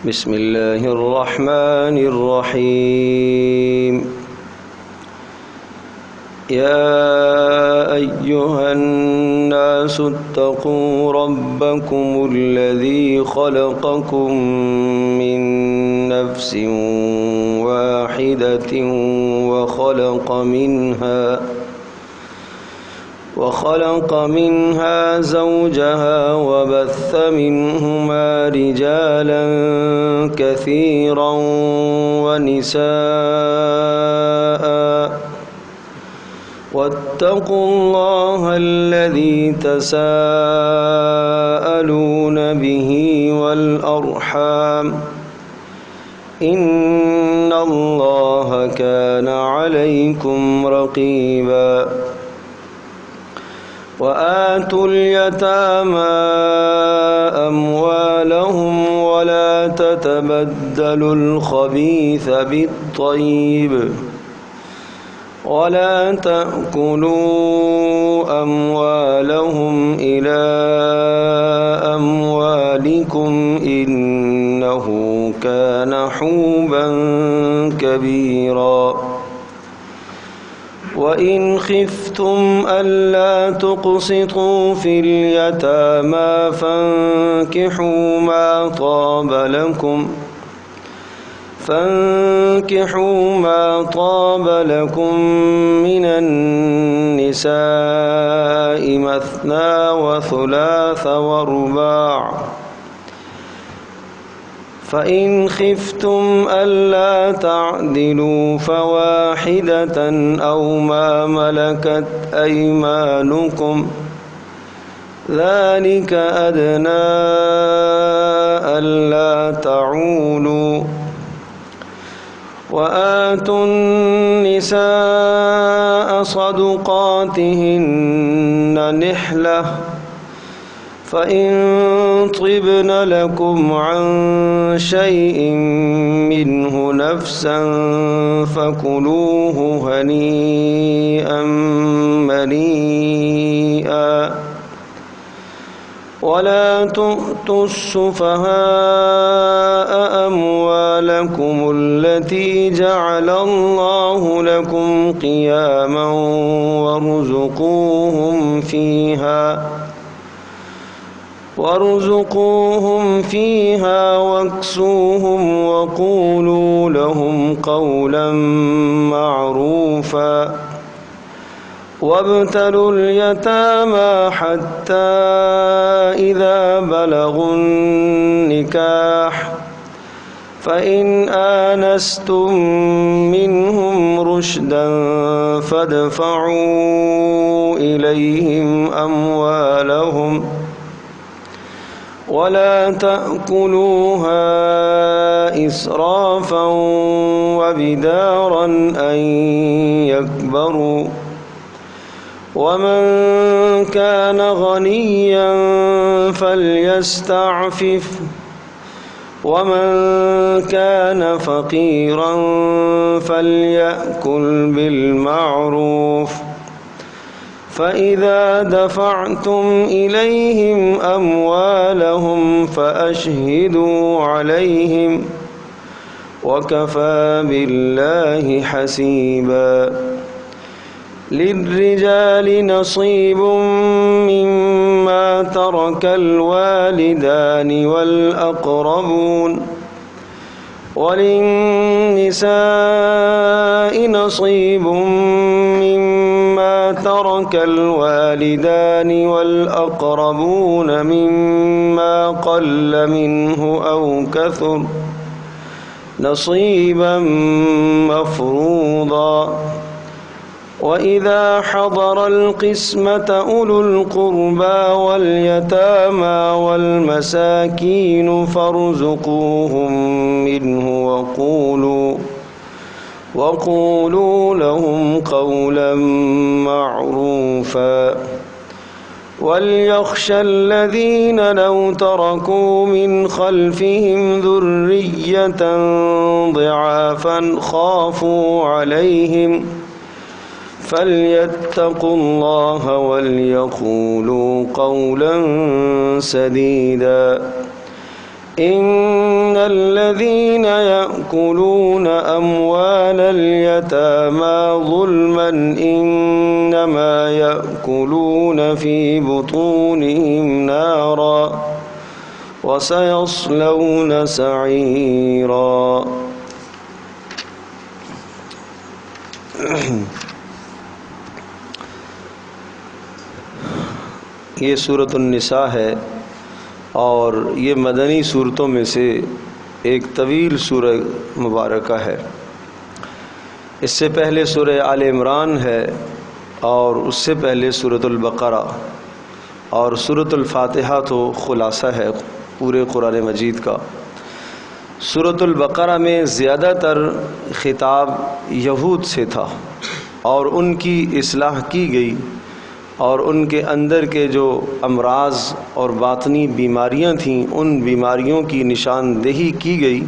بسم الله الرحمن الرحيم. يا أيها الناس اتقوا ربكم الذي خلقكم من نفس واحدة وخلق منها زوجها وبث منهما رجالا كثيرا ونساء، واتقوا الله الذي تساءلون به والأرحام، إن الله كان عليكم رقيبا. وآتوا اليتامى أموالهم ولا تتبدلوا الخبيث بالطيب، ولا تأكلوا أموالهم إلى أموالكم إنه كان حوبا كبيرا. وإن خفتم ألا تقسطوا في اليتامى فانكحوا ما طاب لكم من النساء مثنى وثلاث ورباع، فإن خفتم ألا تعدلوا فواحدة أو ما ملكت أيمانكم، ذلك أدنى ألا تعولوا. وآتوا النساء صدقاتهن نحلة، فإن طبن لكم عن شيء منه نفسا فكلوه هنيئا مريئا. ولا تؤتوا السفهاء أموالكم التي جعل الله لكم قياما وارزقوهم فيها واكسوهم وقولوا لهم قولا معروفا. وابتلوا اليتامى حتى إذا بلغوا النكاح، فإن آنستم منهم رشدا فادفعوا إليهم أموالهم، ولا تأكلوها إسرافا وبدارا أن يكبروا. ومن كان غنيا فليستعفف، ومن كان فقيرا فليأكل بالمعروف. فإذا دفعتم إليهم أموالهم فأشهدوا عليهم، وكفى بالله حسيبا. للرجال نصيب مما ترك الوالدان والأقربون، وللنساء نصيب مما ترك الوالدان والأقربون مما قل منه أو كثر نصيبا مفروضا. وإذا حضر القسمة أولو القربى واليتامى والمساكين فارزقوهم منه وقولوا لهم قولا معروفا. وليخشى الذين لو تركوا من خلفهم ذرية ضعافا خافوا عليهم فليتقوا الله وليقولوا قولا سديدا. إن الذين يأكلون أموال اليتامى ظلما إنما يأكلون في بطونهم نارا وسيصلون سعيرا۔ یہ سورۃ النساء ہے اور یہ مدنی صورتوں میں سے ایک طویل سورہ مبارکہ ہے۔ اس سے پہلے سورہ آل عمران ہے اور اس سے پہلے سورۃ البقرہ، اور سورۃ الفاتحہ تو خلاصہ ہے پورے قرآن مجید کا۔ سورۃ البقرہ میں زیادہ تر خطاب یہود سے تھا اور ان کی اصلاح کی گئی، اور ان کے اندر کے جو امراض اور باطنی بیماریاں تھیں ان بیماریوں کی نشاندہی کی گئی،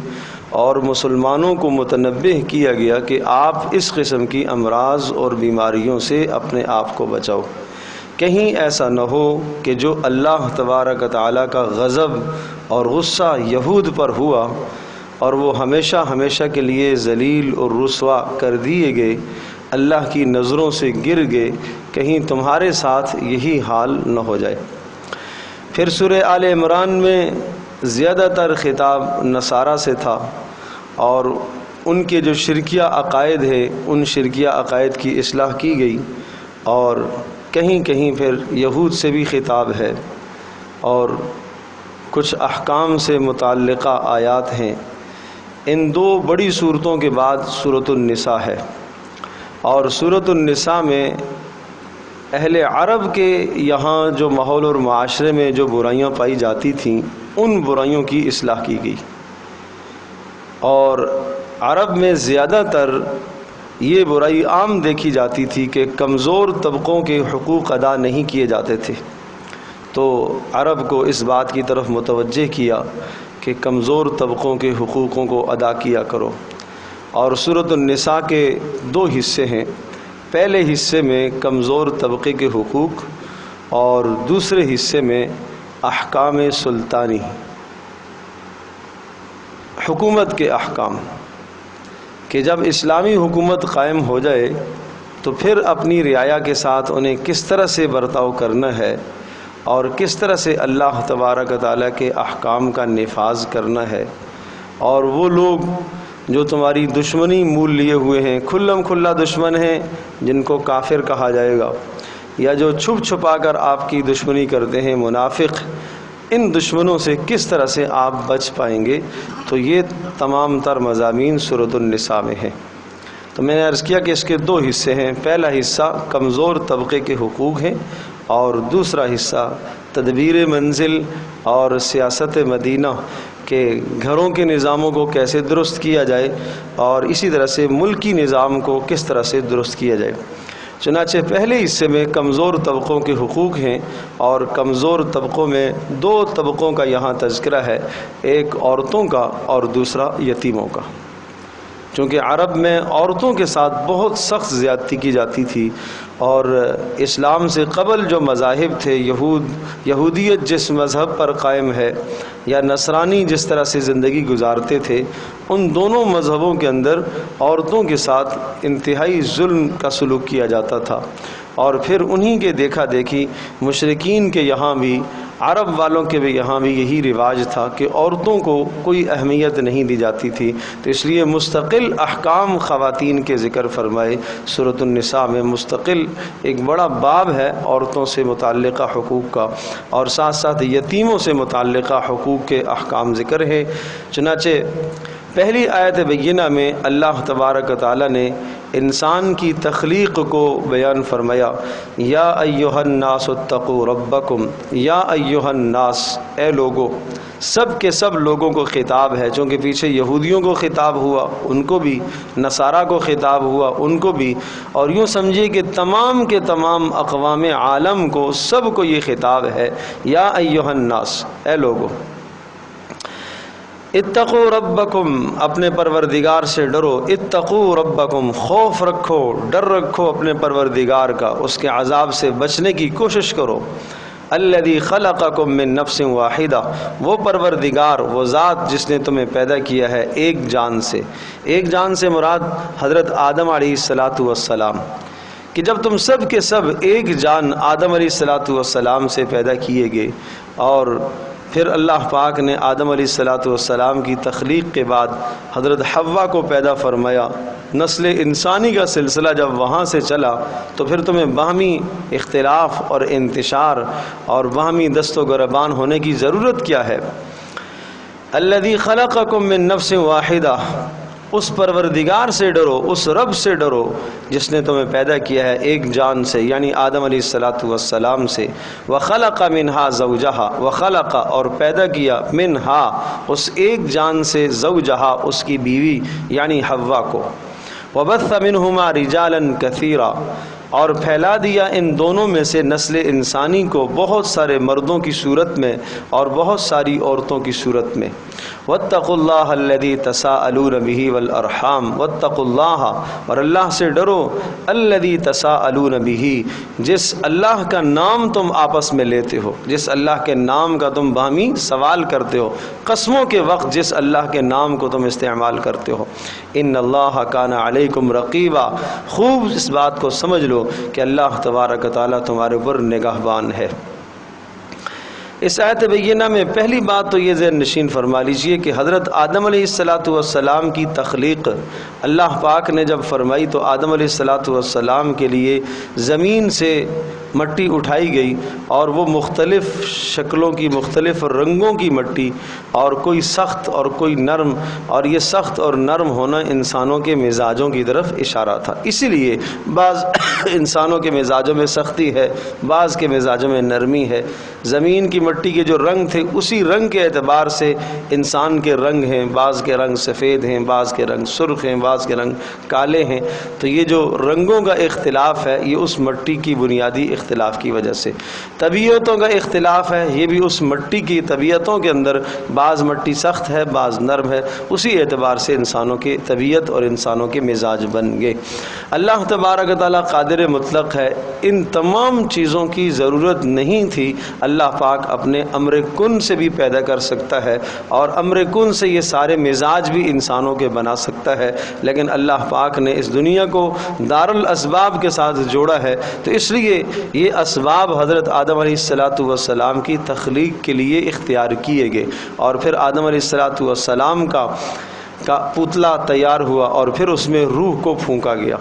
اور مسلمانوں کو متنبہ کیا گیا کہ آپ اس قسم کی امراض اور بیماریوں سے اپنے آپ کو بچاؤ، کہیں ایسا نہ ہو کہ جو اللہ تبارک تعالیٰ کا غضب اور غصہ یہود پر ہوا اور وہ ہمیشہ ہمیشہ کے لیے ذلیل اور رسوا کر دیے گئے، اللہ کی نظروں سے گر گئے، کہیں تمہارے ساتھ یہی حال نہ ہو جائے۔ پھر سورہ آل عمران میں زیادہ تر خطاب نصارہ سے تھا اور ان کے جو شرکیہ عقائد ہے ان شرکیہ عقائد کی اصلاح کی گئی، اور کہیں کہیں پھر یہود سے بھی خطاب ہے، اور کچھ احکام سے متعلقہ آیات ہیں۔ ان دو بڑی صورتوں کے بعد سورۃ النساء ہے، اور سورۃ النساء میں اہل عرب کے یہاں جو ماحول اور معاشرے میں جو برائیاں پائی جاتی تھیں ان برائیوں کی اصلاح کی گئی، اور عرب میں زیادہ تر یہ برائی عام دیکھی جاتی تھی کہ کمزور طبقوں کے حقوق ادا نہیں کیے جاتے تھے، تو عرب کو اس بات کی طرف متوجہ کیا کہ کمزور طبقوں کے حقوقوں کو ادا کیا کرو۔ اور سورۃ النساء کے دو حصے ہیں، پہلے حصے میں کمزور طبقے کے حقوق اور دوسرے حصے میں احکام سلطانی، حکومت کے احکام، کہ جب اسلامی حکومت قائم ہو جائے تو پھر اپنی رعایا کے ساتھ انہیں کس طرح سے برتاؤ کرنا ہے اور کس طرح سے اللہ تبارک تعالیٰ کے احکام کا نفاذ کرنا ہے، اور وہ لوگ جو تمہاری دشمنی مول لیے ہوئے ہیں، کھلم کھلا دشمن ہیں جن کو کافر کہا جائے گا، یا جو چھپ چھپا کر آپ کی دشمنی کرتے ہیں منافق، ان دشمنوں سے کس طرح سے آپ بچ پائیں گے، تو یہ تمام تر مضامین سورۃ النساء میں ہیں۔ تو میں نے عرض کیا کہ اس کے دو حصے ہیں، پہلا حصہ کمزور طبقے کے حقوق ہیں اور دوسرا حصہ تدبیر منزل اور سیاست مدینہ کہ گھروں کے نظاموں کو کیسے درست کیا جائے اور اسی طرح سے ملکی نظام کو کس طرح سے درست کیا جائے۔ چنانچہ پہلے حصے میں کمزور طبقوں کے حقوق ہیں، اور کمزور طبقوں میں دو طبقوں کا یہاں تذکرہ ہے، ایک عورتوں کا اور دوسرا یتیموں کا، چونکہ عرب میں عورتوں کے ساتھ بہت سخت زیادتی کی جاتی تھی، اور اسلام سے قبل جو مذاہب تھے، یہودیت جس مذہب پر قائم ہے یا نصرانی جس طرح سے زندگی گزارتے تھے، ان دونوں مذہبوں کے اندر عورتوں کے ساتھ انتہائی ظلم کا سلوک کیا جاتا تھا، اور پھر انہی کے دیکھا دیکھی مشرکین کے یہاں بھی، عرب والوں کے بھی یہاں بھی یہی رواج تھا کہ عورتوں کو کوئی اہمیت نہیں دی جاتی تھی، تو اس لیے مستقل احکام خواتین کے ذکر فرمائے۔ سورۃ النساء میں مستقل ایک بڑا باب ہے عورتوں سے متعلقہ حقوق کا، اور ساتھ ساتھ یتیموں سے متعلقہ حقوق کے احکام ذکر ہے۔ چنانچہ پہلی آیت بینہ میں اللہ تبارک تعالیٰ نے انسان کی تخلیق کو بیان فرمایا، یا ایھا الناس اتقوا ربکم، یا ایھا الناس، اے لوگو، سب کے سب لوگوں کو خطاب ہے، چونکہ پیچھے یہودیوں کو خطاب ہوا ان کو بھی، نصارہ کو خطاب ہوا ان کو بھی، اور یوں سمجھیے کہ تمام کے تمام اقوام عالم کو، سب کو یہ خطاب ہے، یا ایھا الناس، اے لوگو، اتقوا ربکم، اپنے پروردگار سے ڈرو، اتقوا ربکم، خوف رکھو، ڈر رکھو اپنے پروردگار کا، اس کے عذاب سے بچنے کی کوشش کرو، الذی خلقکم من نفس واحدہ، وہ پروردگار، وہ ذات جس نے تمہیں پیدا کیا ہے ایک جان سے۔ ایک جان سے مراد حضرت آدم علیہ السلام، کہ جب تم سب کے سب ایک جان آدم علیہ السلام سے پیدا کیے گئے، اور پھر اللہ پاک نے آدم علیہ السلام کی تخلیق کے بعد حضرت حوا کو پیدا فرمایا، نسل انسانی کا سلسلہ جب وہاں سے چلا تو پھر تمہیں باہمی اختلاف اور انتشار اور باہمی دست و گریبان ہونے کی ضرورت کیا ہے؟ الذی خلقکم من نفس واحدہ، اس پروردگار سے ڈرو، اس رب سے ڈرو جس نے تمہیں پیدا کیا ہے ایک جان سے، یعنی آدم علیہ السلام سے۔ وخلق منہا زوجہا، وخلق اور پیدا کیا منہا اس ایک جان سے زوجہا اس کی بیوی یعنی حوا کو۔ وبث منہما رجالا کثیرا، اور پھیلا دیا ان دونوں میں سے نسل انسانی کو بہت سارے مردوں کی صورت میں اور بہت ساری عورتوں کی صورت میں۔ واتقوا اللہ الذی تساءلون بہ والارحام، واتقوا اللہ، اور اللہ سے ڈرو، الذی تساءلون بہ، جس اللہ کا نام تم آپس میں لیتے ہو، جس اللہ کے نام کا تم باہمی سوال کرتے ہو، قسموں کے وقت جس اللہ کے نام کو تم استعمال کرتے ہو۔ ان اللہ کان علیکم رقیبا، خوب اس بات کو سمجھ لو کہ اللہ تبارک و تعالیٰ تمہارے اوپر نگہبان ہے۔ اس آیت بینہ میں پہلی بات تو یہ ذہن نشین فرما لیجئے کہ حضرت آدم علیہ السلام کی تخلیق اللہ پاک نے جب فرمائی تو آدم علیہ السلام کے لیے زمین سے مٹی اٹھائی گئی، اور وہ مختلف شکلوں کی، مختلف رنگوں کی مٹی، اور کوئی سخت اور کوئی نرم، اور یہ سخت اور نرم ہونا انسانوں کے مزاجوں کی طرف اشارہ تھا۔ اسی لیے بعض انسانوں کے مزاجوں میں سختی ہے، بعض کے مزاجوں میں نرمی ہے۔ زمین کی مٹی کے جو رنگ تھے اسی رنگ کے اعتبار سے انسان کے رنگ ہیں، بعض کے رنگ سفید ہیں، بعض کے رنگ سرخ ہیں، بعض کے رنگ کالے ہیں۔ تو یہ جو رنگوں کا اختلاف ہے یہ اس مٹی کی بنیادی اختلاف کی وجہ سے۔ طبیعتوں کا اختلاف ہے، یہ بھی اس مٹی کی طبیعتوں کے اندر بعض مٹی سخت ہے، بعض نرم ہے، اسی اعتبار سے انسانوں کی طبیعت اور انسانوں کے مزاج بن گئے۔ اللہ تبارک و تعالیٰ قادر مطلق ہے، ان تمام چیزوں کی ضرورت نہیں تھی، اللہ پاک اپنے امر کن سے بھی پیدا کر سکتا ہے، اور امر کن سے یہ سارے مزاج بھی انسانوں کے بنا سکتا ہے، لیکن اللہ پاک نے اس دنیا کو دار الاسباب کے ساتھ جوڑا ہے، تو اس لیے یہ اسباب حضرت آدم علیہ السلام کی تخلیق کے لیے اختیار کیے گئے، اور پھر آدم علیہ السلام کا پتلا تیار ہوا، اور پھر اس میں روح کو پھونکا گیا،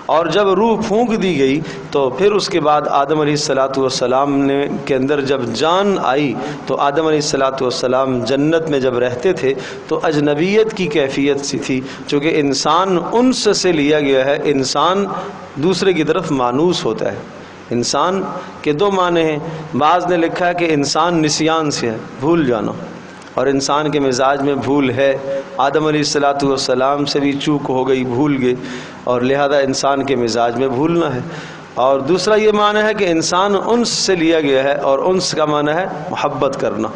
اور جب روح پھونک دی گئی تو پھر اس کے بعد آدم علیہ السلام کے اندر جب جان آئی تو آدم علیہ السلام جنت میں جب رہتے تھے تو اجنبیت کی کیفیت سی تھی، چونکہ انسان انس سے لیا گیا ہے، انسان دوسرے کی طرف مانوس ہوتا ہے۔ انسان کے دو معنی ہیں، بعض نے لکھا ہے کہ انسان نسیان سے ہے، بھول جانا، اور انسان کے مزاج میں بھول ہے۔ آدم علیہ السلام سے بھی چوک ہو گئی، بھول گئے، اور لہذا انسان کے مزاج میں بھولنا ہے۔ اور دوسرا یہ معنی ہے کہ انسان انس سے لیا گیا ہے، اور انس کا معنی ہے محبت کرنا،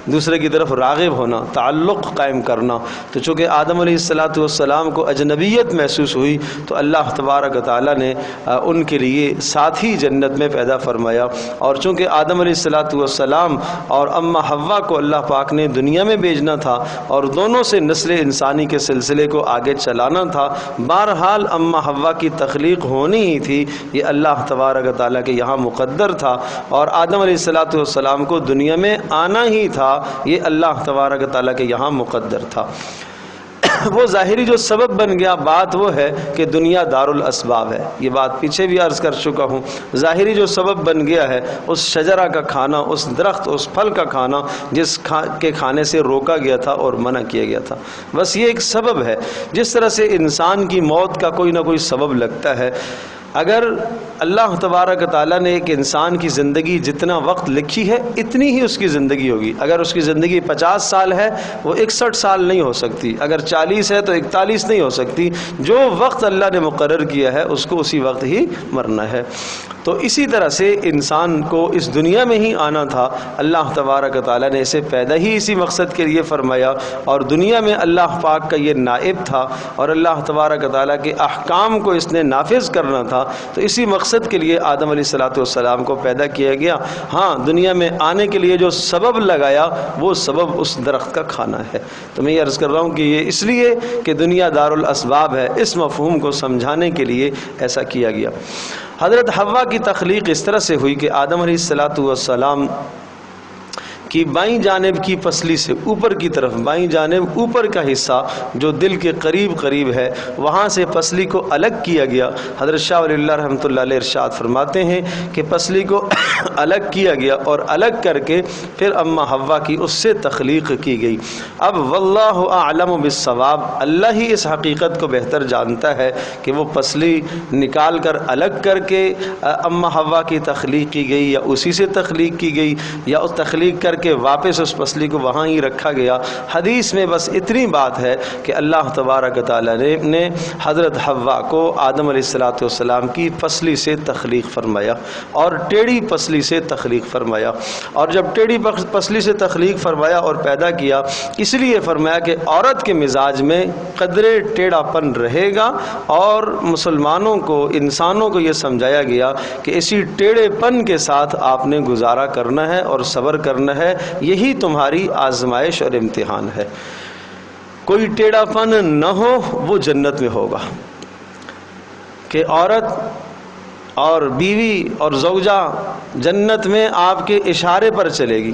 دوسرے کی طرف راغب ہونا، تعلق قائم کرنا۔ تو چونکہ آدم علیہ السلام کو اجنبیت محسوس ہوئی تو اللہ تبارک و تعالیٰ نے ان کے لیے ساتھی جنت میں پیدا فرمایا، اور چونکہ آدم علیہ السلام اور اماں حوا کو اللہ پاک نے دنیا میں بھیجنا تھا اور دونوں سے نسل انسانی کے سلسلے کو آگے چلانا تھا، بہرحال اماں حوا کی تخلیق ہونی ہی تھی، یہ اللہ تبارک و تعالیٰ کے یہاں مقدر تھا، اور آدم علیہ السلام کو دنیا میں آنا ہی تھا، یہ اللہ تبارک و تعالیٰ کے یہاں مقدر تھا۔ وہ ظاہری جو سبب بن گیا، بات وہ ہے کہ دنیا دار الاسباب ہے، یہ بات پیچھے بھی عرض کر چکا ہوں۔ ظاہری جو سبب بن گیا ہے اس شجرہ کا کھانا، اس درخت، اس پھل کا کھانا جس کے کھانے سے روکا گیا تھا اور منع کیا گیا تھا، بس یہ ایک سبب ہے۔ جس طرح سے انسان کی موت کا کوئی نہ کوئی سبب لگتا ہے، اگر اللہ تبارک تعالیٰ نے ایک انسان کی زندگی جتنا وقت لکھی ہے اتنی ہی اس کی زندگی ہوگی۔ اگر اس کی زندگی 50 سال ہے وہ 61 سال نہیں ہو سکتی، اگر 40 ہے تو 41 نہیں ہو سکتی۔ جو وقت اللہ نے مقرر کیا ہے اس کو اسی وقت ہی مرنا ہے۔ تو اسی طرح سے انسان کو اس دنیا میں ہی آنا تھا، اللہ تبارک تعالیٰ نے اسے پیدا ہی اسی مقصد کے لیے فرمایا، اور دنیا میں اللہ پاک کا یہ نائب تھا، اور اللہ تبارک تعالیٰ کے احکام کو اس نے نافذ کرنا تھا، تھا، تو اسی مقصد کے لیے آدم علیہ السلام کو پیدا کیا گیا۔ ہاں، دنیا میں آنے کے لیے جو سبب لگایا وہ سبب اس درخت کا کھانا ہے۔ تو میں یہ عرض کر رہا ہوں کہ یہ اس لیے کہ دنیا دار الاسباب ہے، اس مفہوم کو سمجھانے کے لیے ایسا کیا گیا۔ حضرت حوا کی تخلیق اس طرح سے ہوئی کہ آدم علیہ السلام کی بائیں جانب کی پسلی سے اوپر کی طرف، بائیں جانب اوپر کا حصہ جو دل کے قریب قریب ہے، وہاں سے پسلی کو الگ کیا گیا۔ حضرت شاہ ولی اللہ رحمۃ اللہ علیہ ارشاد فرماتے ہیں کہ پسلی کو الگ کیا گیا اور الگ کر کے پھر اما حوا کی اس سے تخلیق کی گئی۔ اب واللہ اعلم بالصواب، اللہ ہی اس حقیقت کو بہتر جانتا ہے کہ وہ پسلی نکال کر الگ کر کے اما حوا کی تخلیق کی گئی یا اسی سے تخلیق کی گئی یا اس تخلیق کر کے واپس اس پسلی کو وہاں ہی رکھا گیا۔ حدیث میں بس اتنی بات ہے کہ اللہ تبارک و تعالیٰ نے حضرت حوا کو آدم علیہ السلام کی پسلی سے تخلیق فرمایا اور ٹیڑھی پسلی سے تخلیق فرمایا۔ اور جب ٹیڑھی پسلی سے تخلیق فرمایا اور پیدا کیا، اس لیے فرمایا کہ عورت کے مزاج میں قدرے ٹیڑھا پن رہے گا، اور مسلمانوں کو، انسانوں کو یہ سمجھایا گیا کہ اسی ٹیڑھے پن کے ساتھ آپ نے گزارا کرنا ہے اور صبر کرنا ہے، یہی تمہاری آزمائش اور امتحان ہے۔ کوئی ٹیڑھا پن نہ ہو وہ جنت میں ہوگا، کہ عورت اور بیوی اور زوجہ جنت میں آپ کے اشارے پر چلے گی،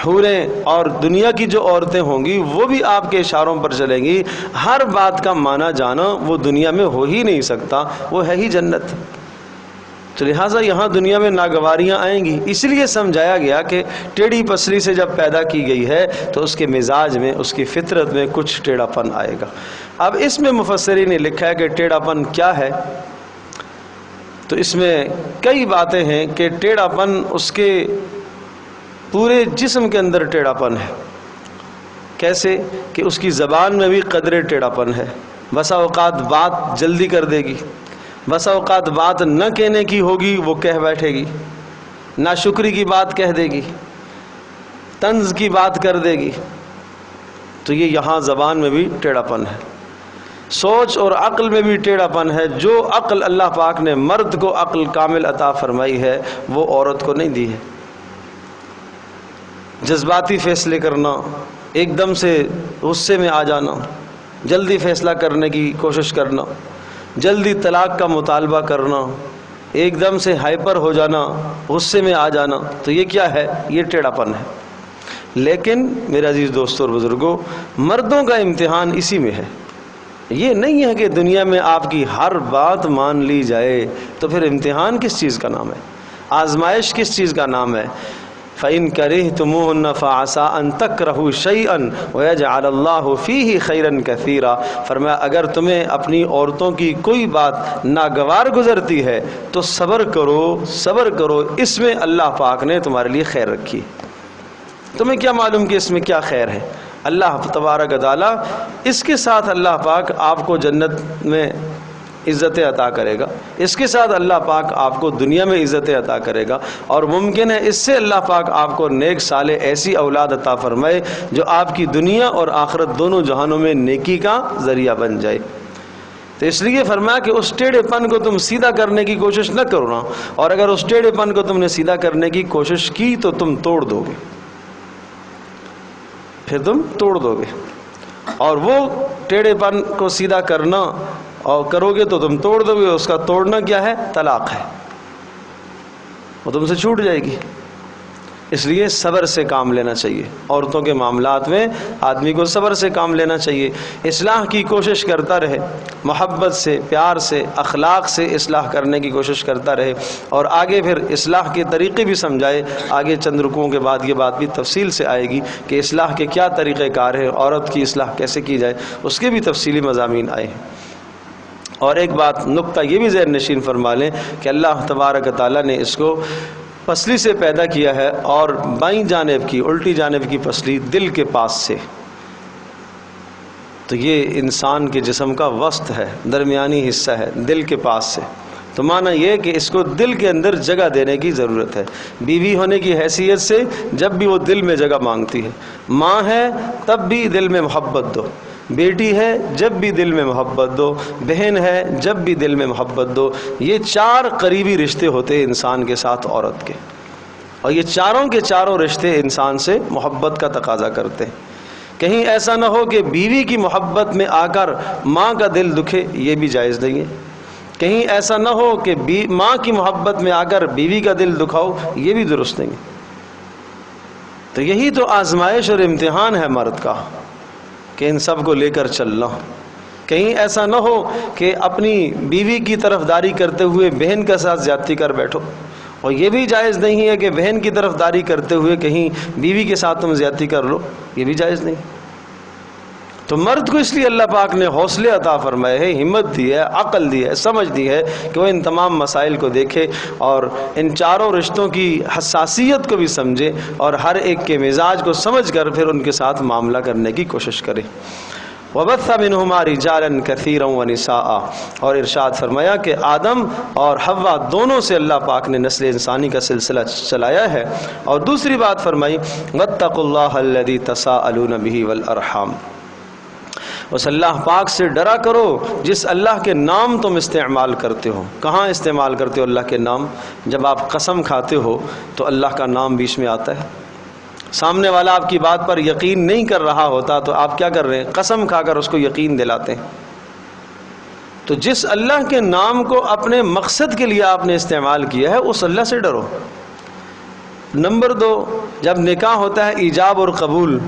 حوریں اور دنیا کی جو عورتیں ہوں گی وہ بھی آپ کے اشاروں پر چلیں گی۔ ہر بات کا معنی جانا وہ دنیا میں ہو ہی نہیں سکتا، وہ ہے ہی جنت۔ تو لہٰذا یہاں دنیا میں ناگواریاں آئیں گی، اس لیے سمجھایا گیا کہ ٹیڑھی پسلی سے جب پیدا کی گئی ہے تو اس کے مزاج میں، اس کی فطرت میں کچھ ٹیڑھا پن آئے گا۔ اب اس میں مفسرین نے لکھا ہے کہ ٹیڑھا پن کیا ہے، تو اس میں کئی باتیں ہیں کہ ٹیڑھا پن اس کے پورے جسم کے اندر ٹیڑھا پن ہے۔ کیسے کہ اس کی زبان میں بھی قدرے ٹیڑھا پن ہے، بسا اوقات بات جلدی کر دے گی، بسا اوقات بات نہ کہنے کی ہوگی وہ کہہ بیٹھے گی، ناشکری کی بات کہہ دے گی، طنز کی بات کر دے گی۔ تو یہ یہاں زبان میں بھی ٹیڑھا پن ہے۔ سوچ اور عقل میں بھی ٹیڑھا پن ہے۔ جو عقل اللہ پاک نے مرد کو عقل کامل عطا فرمائی ہے وہ عورت کو نہیں دی ہے۔ جذباتی فیصلے کرنا، ایک دم سے غصے میں آ جانا، جلدی فیصلہ کرنے کی کوشش کرنا، جلدی طلاق کا مطالبہ کرنا، ایک دم سے ہائپر ہو جانا، غصے میں آ جانا، تو یہ کیا ہے؟ یہ ٹیڑھا پن ہے۔ لیکن میرے عزیز دوستوں اور بزرگوں، مردوں کا امتحان اسی میں ہے۔ یہ نہیں ہے کہ دنیا میں آپ کی ہر بات مان لی جائے، تو پھر امتحان کس چیز کا نام ہے؟ آزمائش کس چیز کا نام ہے؟ فَإِن كَرِهْتُمُوهُنَّ فَعَسَىٰ أَن تَكْرَهُوا شَيْئًا وَيَجْعَلَ اللَّهُ فِيهِ خَيْرًا كَثِيرًا۔ فرمایا اگر تمہیں اپنی عورتوں کی کوئی بات ناگوار گزرتی ہے تو صبر کرو، صبر کرو، اس میں اللہ پاک نے تمہارے لیے خیر رکھی۔ تمہیں کیا معلوم کہ اس میں کیا خیر ہے؟ اللہ تبارک و تعالیٰ اس کے ساتھ اللہ پاک آپ کو جنت میں عزت عطا کرے گا، اس کے ساتھ اللہ پاک آپ کو دنیا میں عزت عطا کرے گا، اور ممکن ہے اس سے اللہ پاک آپ کو نیک صالح ایسی اولاد عطا فرمائے جو آپ کی دنیا اور آخرت دونوں جہانوں میں نیکی کا ذریعہ بن جائے۔ تو اس لیے فرمایا کہ اس ٹیڑھے پن کو تم سیدھا کرنے کی کوشش نہ کرنا، اور اگر اس ٹیڑھے پن کو تم نے سیدھا کرنے کی کوشش کی تو تم توڑ دو گے، پھر تم توڑ دو گے۔ اور وہ ٹیڑھے پن کو سیدھا کرنا اور کرو گے تو تم توڑ دو گے، اس کا توڑنا کیا ہے؟ طلاق ہے، وہ تم سے چھوٹ جائے گی۔ اس لیے صبر سے کام لینا چاہیے۔ عورتوں کے معاملات میں آدمی کو صبر سے کام لینا چاہیے، اصلاح کی کوشش کرتا رہے، محبت سے، پیار سے، اخلاق سے اصلاح کرنے کی کوشش کرتا رہے، اور آگے پھر اصلاح کے طریقے بھی سمجھائے۔ آگے چند رکوعوں کے بعد یہ بات بھی تفصیل سے آئے گی کہ اصلاح کے کیا طریقہ کار ہے، عورت کی اصلاح کیسے کی جائے، اس کے بھی تفصیلی مضامین آئے ہیں۔ اور ایک بات، نقطہ یہ بھی ذہن نشین فرما لیں کہ اللہ تبارک تعالیٰ نے اس کو پسلی سے پیدا کیا ہے، اور بائیں جانب کی، الٹی جانب کی پسلی دل کے پاس سے، تو یہ انسان کے جسم کا وسط ہے، درمیانی حصہ ہے، دل کے پاس سے۔ تو معنی یہ کہ اس کو دل کے اندر جگہ دینے کی ضرورت ہے۔ بیوی ہونے کی حیثیت سے جب بھی وہ دل میں جگہ مانگتی ہے، ماں ہے تب بھی دل میں محبت دو، بیٹی ہے جب بھی دل میں محبت دو، بہن ہے جب بھی دل میں محبت دو۔ یہ 4 قریبی رشتے ہوتے ہیں انسان کے ساتھ عورت کے، اور یہ چاروں کے چاروں رشتے انسان سے محبت کا تقاضا کرتے ہیں۔ کہیں ایسا نہ ہو کہ بیوی کی محبت میں آ کر ماں کا دل دکھے، یہ بھی جائز نہیں ہے۔ کہیں ایسا نہ ہو کہ ماں کی محبت میں آ کر بیوی کا دل دکھاؤ، یہ بھی درست نہیں ہے۔ تو یہی تو آزمائش اور امتحان ہے مرد کا، کہ ان سب کو لے کر چلنا۔ کہیں ایسا نہ ہو کہ اپنی بیوی کی طرفداری کرتے ہوئے بہن کے ساتھ زیادتی کر بیٹھو، اور یہ بھی جائز نہیں ہے کہ بہن کی طرفداری کرتے ہوئے کہیں بیوی کے ساتھ تم زیادتی کر لو، یہ بھی جائز نہیں۔ تو مرد کو اس لیے اللہ پاک نے حوصلے عطا فرمائے ہے، ہمت دی ہے، عقل دی ہے، سمجھ دی ہے کہ وہ ان تمام مسائل کو دیکھے اور ان چاروں رشتوں کی حساسیت کو بھی سمجھے، اور ہر ایک کے مزاج کو سمجھ کر پھر ان کے ساتھ معاملہ کرنے کی کوشش کرے۔ وَبَثَّ مِنْهُمَا رِجَالًا كَثِيرًا وَنِسَاءً، اور ارشاد فرمایا کہ آدم اور حوا دونوں سے اللہ پاک نے نسل انسانی کا سلسلہ چلایا ہے۔ اور دوسری بات فرمائی وَاتَّقُوا اللَّهَ الَّذِي تَسَاءَلُونَ بِهِ وَالْأَرْحَامَ، اس اللہ پاک سے ڈرا کرو جس اللہ کے نام تم استعمال کرتے ہو۔ کہاں استعمال کرتے ہو اللہ کے نام؟ جب آپ قسم کھاتے ہو تو اللہ کا نام بیچ میں آتا ہے۔ سامنے والا آپ کی بات پر یقین نہیں کر رہا ہوتا تو آپ کیا کر رہے ہیں؟ قسم کھا کر اس کو یقین دلاتے ہیں۔ تو جس اللہ کے نام کو اپنے مقصد کے لیے آپ نے استعمال کیا ہے اس اللہ سے ڈرو۔ نمبر 2، جب نکاح ہوتا ہے ایجاب اور قبول،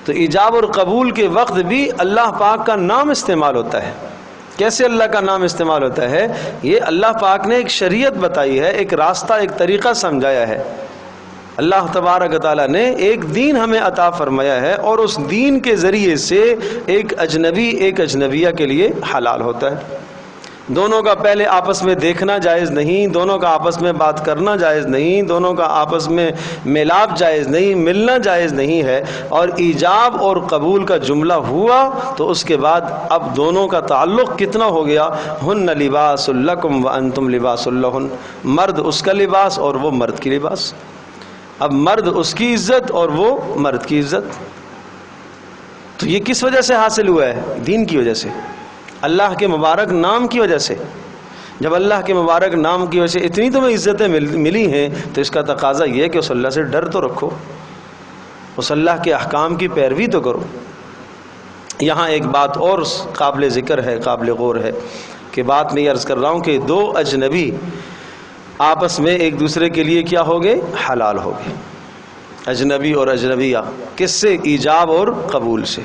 تو ایجاب اور قبول کے وقت بھی اللہ پاک کا نام استعمال ہوتا ہے۔ کیسے اللہ کا نام استعمال ہوتا ہے؟ یہ اللہ پاک نے ایک شریعت بتائی ہے، ایک راستہ، ایک طریقہ سمجھایا ہے۔ اللہ تبارک تعالیٰ نے ایک دین ہمیں عطا فرمایا ہے، اور اس دین کے ذریعے سے ایک اجنبی ایک اجنبیہ کے لیے حلال ہوتا ہے۔ دونوں کا پہلے آپس میں دیکھنا جائز نہیں، دونوں کا آپس میں بات کرنا جائز نہیں، دونوں کا آپس میں میلاپ جائز نہیں، ملنا جائز نہیں ہے۔ اور ایجاب اور قبول کا جملہ ہوا تو اس کے بعد اب دونوں کا تعلق کتنا ہو گیا؟ ہن لباس لکم وانتم لباس لہن، مرد اس کا لباس اور وہ مرد کی لباس۔ اب مرد اس کی عزت اور وہ مرد کی عزت۔ تو یہ کس وجہ سے حاصل ہوا ہے؟ دین کی وجہ سے، اللہ کے مبارک نام کی وجہ سے۔ جب اللہ کے مبارک نام کی وجہ سے اتنی تمہیں عزتیں ملی ہیں تو اس کا تقاضا یہ ہے کہ اس اللہ سے ڈر تو رکھو، اس اللہ کے احکام کی پیروی تو کرو۔ یہاں ایک بات اور قابل ذکر ہے، قابل غور ہے، کہ بات میں یہ عرض کر رہا ہوں کہ 2 اجنبی آپس میں ایک دوسرے کے لیے کیا ہو گئے؟ حلال ہو گئے۔ اجنبی اور اجنبیہ کس سے؟ ایجاب اور قبول سے۔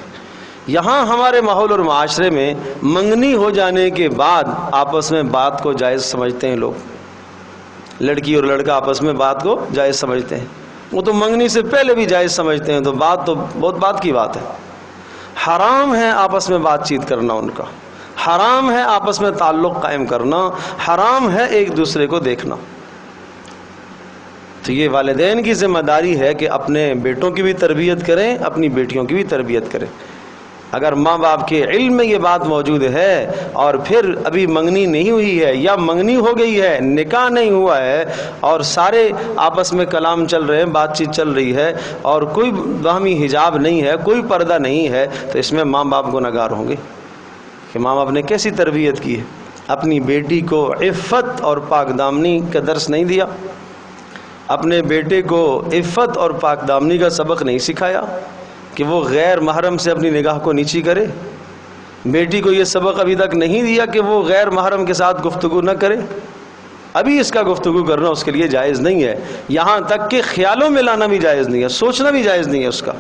یہاں ہمارے ماحول اور معاشرے میں منگنی ہو جانے کے بعد آپس میں بات کو جائز سمجھتے ہیں لوگ، لڑکی اور لڑکا آپس میں بات کو جائز سمجھتے ہیں۔ وہ تو منگنی سے پہلے بھی جائز سمجھتے ہیں، تو بات تو بہت بات کی بات ہے۔ حرام ہے آپس میں بات چیت کرنا ان کا، حرام ہے آپس میں تعلق قائم کرنا، حرام ہے ایک دوسرے کو دیکھنا۔ تو یہ والدین کی ذمہ داری ہے کہ اپنے بیٹوں کی بھی تربیت کریں، اپنی بیٹیوں کی بھی تربیت کریں۔ اگر ماں باپ کے علم میں یہ بات موجود ہے اور پھر ابھی منگنی نہیں ہوئی ہے یا منگنی ہو گئی ہے، نکاح نہیں ہوا ہے، اور سارے آپس میں کلام چل رہے ہیں، بات چیت چل رہی ہے، اور کوئی باہمی حجاب نہیں ہے، کوئی پردہ نہیں ہے، تو اس میں ماں باپ گنہگار ہوں گے کہ ماں باپ نے کیسی تربیت کی ہے؟ اپنی بیٹی کو عفت اور پاک دامنی کا درس نہیں دیا، اپنے بیٹے کو عفت اور پاک دامنی کا سبق نہیں سکھایا کہ وہ غیر محرم سے اپنی نگاہ کو نیچی کرے، بیٹی کو یہ سبق ابھی تک نہیں دیا کہ وہ غیر محرم کے ساتھ گفتگو نہ کرے، ابھی اس کا گفتگو کرنا اس کے لیے جائز نہیں ہے، یہاں تک کہ خیالوں میں لانا بھی جائز نہیں ہے، سوچنا بھی جائز نہیں ہے اس کا۔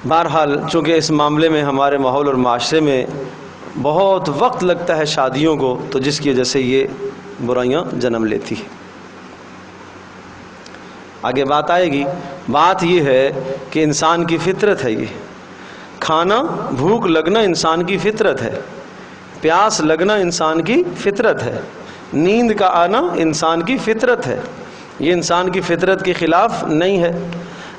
بہرحال چونکہ اس معاملے میں ہمارے ماحول اور معاشرے میں بہت وقت لگتا ہے شادیوں کو، تو جس کی وجہ سے یہ برائیاں جنم لیتی ہیں۔ آگے بات آئے گی، بات یہ ہے کہ انسان کی فطرت ہے، یہ کھانا، بھوک لگنا انسان کی فطرت ہے، پیاس لگنا انسان کی فطرت ہے، نیند کا آنا انسان کی فطرت ہے، یہ انسان کی فطرت کے خلاف نہیں ہے۔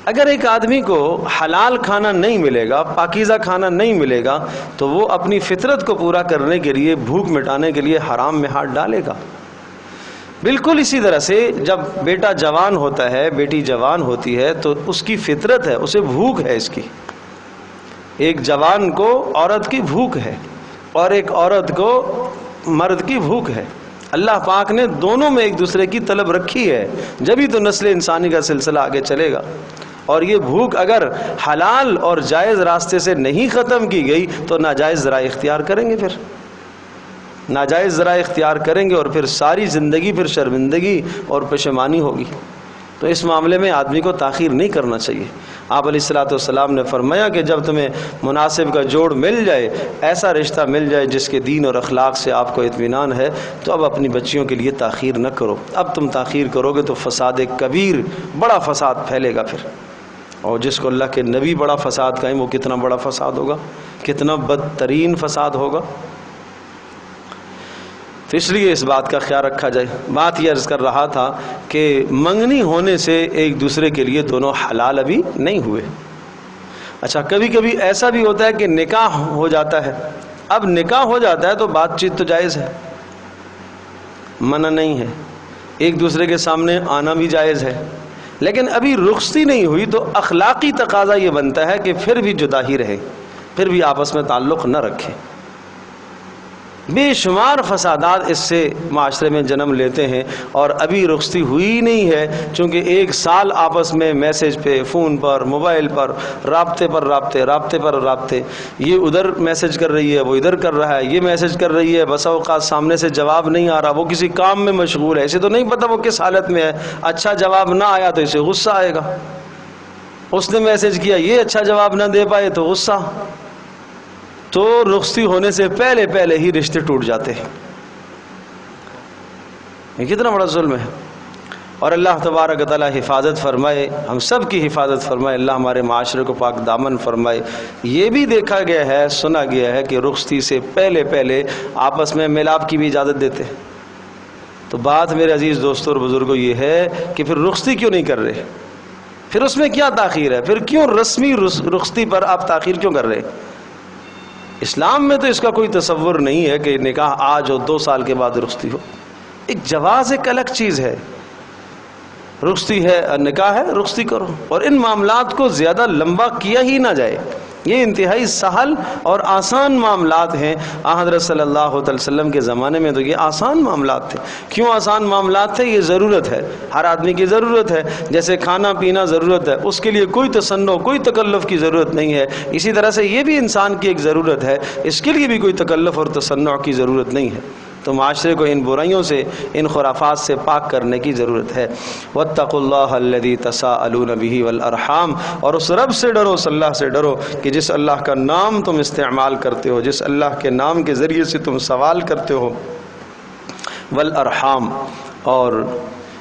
اگر ایک آدمی کو حلال کھانا نہیں ملے گا، پاکیزہ کھانا نہیں ملے گا، تو وہ اپنی فطرت کو پورا کرنے کے لیے، بھوک مٹانے کے لیے حرام میں ہاتھ ڈالے گا۔ بالکل اسی طرح سے جب بیٹا جوان ہوتا ہے، بیٹی جوان ہوتی ہے، تو اس کی فطرت ہے، اسے بھوک ہے اس کی. ایک جوان کو عورت کی بھوک ہے اور ایک عورت کو مرد کی بھوک ہے. اللہ پاک نے دونوں میں ایک دوسرے کی طلب رکھی ہے، جبھی تو نسل انسانی کا سلسلہ آگے چلے گا. اور یہ بھوک اگر حلال اور جائز راستے سے نہیں ختم کی گئی تو ناجائز ذرائع اختیار کریں گے، پھر ناجائز ذرائع اختیار کریں گے اور پھر ساری زندگی پھر شرمندگی اور پشیمانی ہوگی. تو اس معاملے میں آدمی کو تاخیر نہیں کرنا چاہیے. آپ علیہ الصلوۃ والسلام نے فرمایا کہ جب تمہیں مناسب کا جوڑ مل جائے، ایسا رشتہ مل جائے جس کے دین اور اخلاق سے آپ کو اطمینان ہے، تو اب اپنی بچیوں کے لیے تاخیر نہ کرو. اب تم تاخیر کرو گے تو فساد کبیر، بڑا فساد پھیلے گا پھر. اور جس کو اللہ کے نبی بڑا فساد کہیں، وہ کتنا بڑا فساد ہوگا، کتنا بدترین فساد ہوگا. تو اس لیے اس بات کا خیال رکھا جائے. بات یہ عرض کر رہا تھا کہ منگنی ہونے سے ایک دوسرے کے لیے دونوں حلال ابھی نہیں ہوئے. اچھا، کبھی کبھی ایسا بھی ہوتا ہے کہ نکاح ہو جاتا ہے. اب نکاح ہو جاتا ہے تو بات چیت تو جائز ہے، منع نہیں ہے، ایک دوسرے کے سامنے آنا بھی جائز ہے. لیکن ابھی رخصتی نہیں ہوئی تو اخلاقی تقاضا یہ بنتا ہے کہ پھر بھی جدا ہی رہے، پھر بھی آپس میں تعلق نہ رکھیں. بے شمار فسادات اس سے معاشرے میں جنم لیتے ہیں. اور ابھی رخصتی ہوئی نہیں ہے، چونکہ ایک سال آپس میں میسج پہ، فون پر، موبائل پر، رابطے پر رابطے، یہ ادھر میسج کر رہی ہے، وہ ادھر کر رہا ہے، یہ میسج کر رہی ہے، بسا اوقات سامنے سے جواب نہیں آ رہا، وہ کسی کام میں مشغول ہے، اسے تو نہیں پتہ وہ کس حالت میں ہے. اچھا جواب نہ آیا تو اسے غصہ آئے گا، اس نے میسج کیا، یہ اچھا جواب نہ دے پائے تو غصہ. تو رخصتی ہونے سے پہلے ہی رشتے ٹوٹ جاتے ہیں. یہ کتنا بڑا ظلم ہے. اور اللہ تبارک و تعالیٰ حفاظت فرمائے، ہم سب کی حفاظت فرمائے، اللہ ہمارے معاشرے کو پاک دامن فرمائے. یہ بھی دیکھا گیا ہے، سنا گیا ہے کہ رخصتی سے پہلے آپس میں ملاپ کی بھی اجازت دیتے. تو بات میرے عزیز دوستوں اور بزرگوں یہ ہے کہ پھر رخصتی کیوں نہیں کر رہے؟ پھر اس میں کیا تاخیر ہے؟ پھر کیوں رسمی رخصتی پر آپ تاخیر کیوں کر رہے؟ اسلام میں تو اس کا کوئی تصور نہیں ہے کہ نکاح آج ہو 2 سال کے بعد رخصتی ہو. ایک جواز ایک الگ چیز ہے، رخصتی ہے، نکاح ہے، رخصتی کرو. اور ان معاملات کو زیادہ لمبا کیا ہی نہ جائے. یہ انتہائی سہل اور آسان معاملات ہیں. حضرت صلی اللہ علیہ وسلم کے زمانے میں تو یہ آسان معاملات تھے. کیوں آسان معاملات تھے؟ یہ ضرورت ہے، ہر آدمی کی ضرورت ہے. جیسے کھانا پینا ضرورت ہے، اس کے لیے کوئی تصنع، کوئی تکلف کی ضرورت نہیں ہے. اسی طرح سے یہ بھی انسان کی ایک ضرورت ہے، اس کے لیے بھی کوئی تکلف اور تصنع کی ضرورت نہیں ہے. تو معاشرے کو ان برائیوں سے، ان خرافات سے پاک کرنے کی ضرورت ہے. واتقوا اللہ الذی تساءلون بہ والارحام، اور اس رب سے ڈرو، اس اللہ سے ڈرو کہ جس اللہ کا نام تم استعمال کرتے ہو، جس اللہ کے نام کے ذریعے سے تم سوال کرتے ہو. والارحام. اور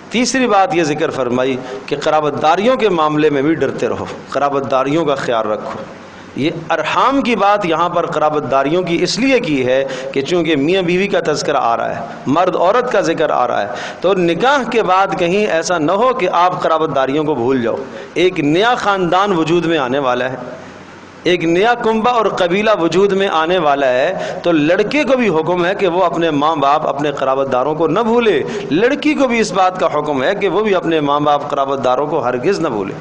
تیسری بات یہ ذکر فرمائی کہ قرابت داریوں کے معاملے میں بھی ڈرتے رہو، قرابت داریوں کا خیال رکھو. یہ ارحام کی بات یہاں پر قرابت داریوں کی اس لیے کی ہے کہ چونکہ میاں بیوی کا تذکرہ آ رہا ہے، مرد عورت کا ذکر آ رہا ہے، تو نکاح کے بعد کہیں ایسا نہ ہو کہ آپ قرابت داریوں کو بھول جاؤ. ایک نیا خاندان وجود میں آنے والا ہے، ایک نیا کنبہ اور قبیلہ وجود میں آنے والا ہے. تو لڑکے کو بھی حکم ہے کہ وہ اپنے ماں باپ، اپنے قرابت داروں کو نہ بھولے. لڑکی کو بھی اس بات کا حکم ہے کہ وہ بھی اپنے ماں باپ، قرابت داروں کو ہرگز نہ بھولے.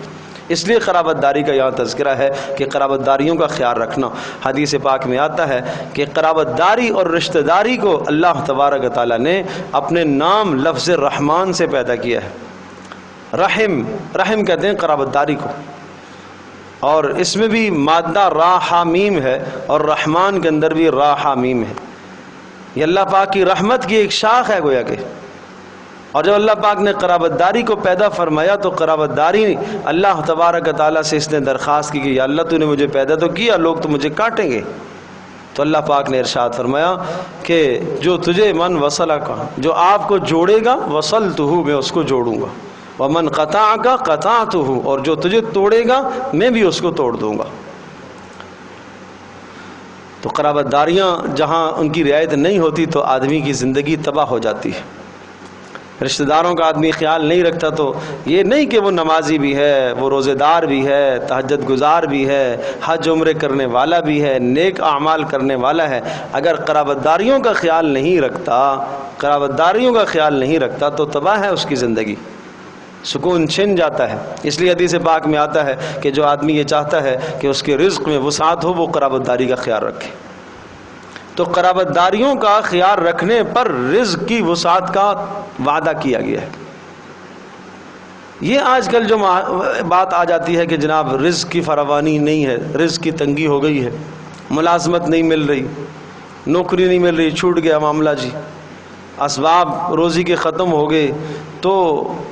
اس لیے قرابت داری کا یہاں تذکرہ ہے کہ قرابت داریوں کا خیال رکھنا. حدیث پاک میں آتا ہے کہ قرابت داری اور رشتہ داری کو اللہ تبارک و تعالیٰ نے اپنے نام لفظ رحمان سے پیدا کیا ہے. رحم کہتے ہیں قرابت داری کو. اور اس میں بھی مادہ را ہا میم ہے، اور رحمان کے اندر بھی را ہا میم ہے. یہ اللہ پاک کی رحمت کی ایک شاخ ہے گویا کہ. اور جب اللہ پاک نے قرابت داری کو پیدا فرمایا تو قرابت داری اللہ تبارک تعالیٰ سے اس نے درخواست کی کہ یا اللہ تو نے مجھے پیدا تو کیا، لوگ تو مجھے کاٹیں گے. تو اللہ پاک نے ارشاد فرمایا کہ جو تجھے من وصلہ کا، جو آپ کو جوڑے گا، وصلتہ، میں اس کو جوڑوں گا. ومن قطعک قطعتہ، اور جو تجھے توڑے گا میں بھی اس کو توڑ دوں گا. تو قرابت داریاں جہاں ان کی رعایت نہیں ہوتی تو آدمی کی زندگی تباہ ہو جاتی ہے. رشتہ داروں کا آدمی خیال نہیں رکھتا تو یہ نہیں کہ وہ نمازی بھی ہے، وہ روزے دار بھی ہے، تہجد گزار بھی ہے، حج عمرے کرنے والا بھی ہے، نیک اعمال کرنے والا ہے، اگر قرابت داریوں کا خیال نہیں رکھتا، قرابت داریوں کا خیال نہیں رکھتا تو تباہ ہے اس کی زندگی، سکون چھن جاتا ہے۔ اس لیے حدیث پاک میں آتا ہے کہ جو آدمی یہ چاہتا ہے کہ اس کے رزق میں وسعت ہو وہ قرابت داری کا خیال رکھے۔ تو قرابت داریوں کا خیال رکھنے پر رزق کی وسعت کا وعدہ کیا گیا ہے۔ یہ آج کل جو بات آ جاتی ہے کہ جناب رزق کی فراوانی نہیں ہے، رزق کی تنگی ہو گئی ہے، ملازمت نہیں مل رہی، نوکری نہیں مل رہی، چھوٹ گیا معاملہ جی، اسباب روزی کے ختم ہو گئے، تو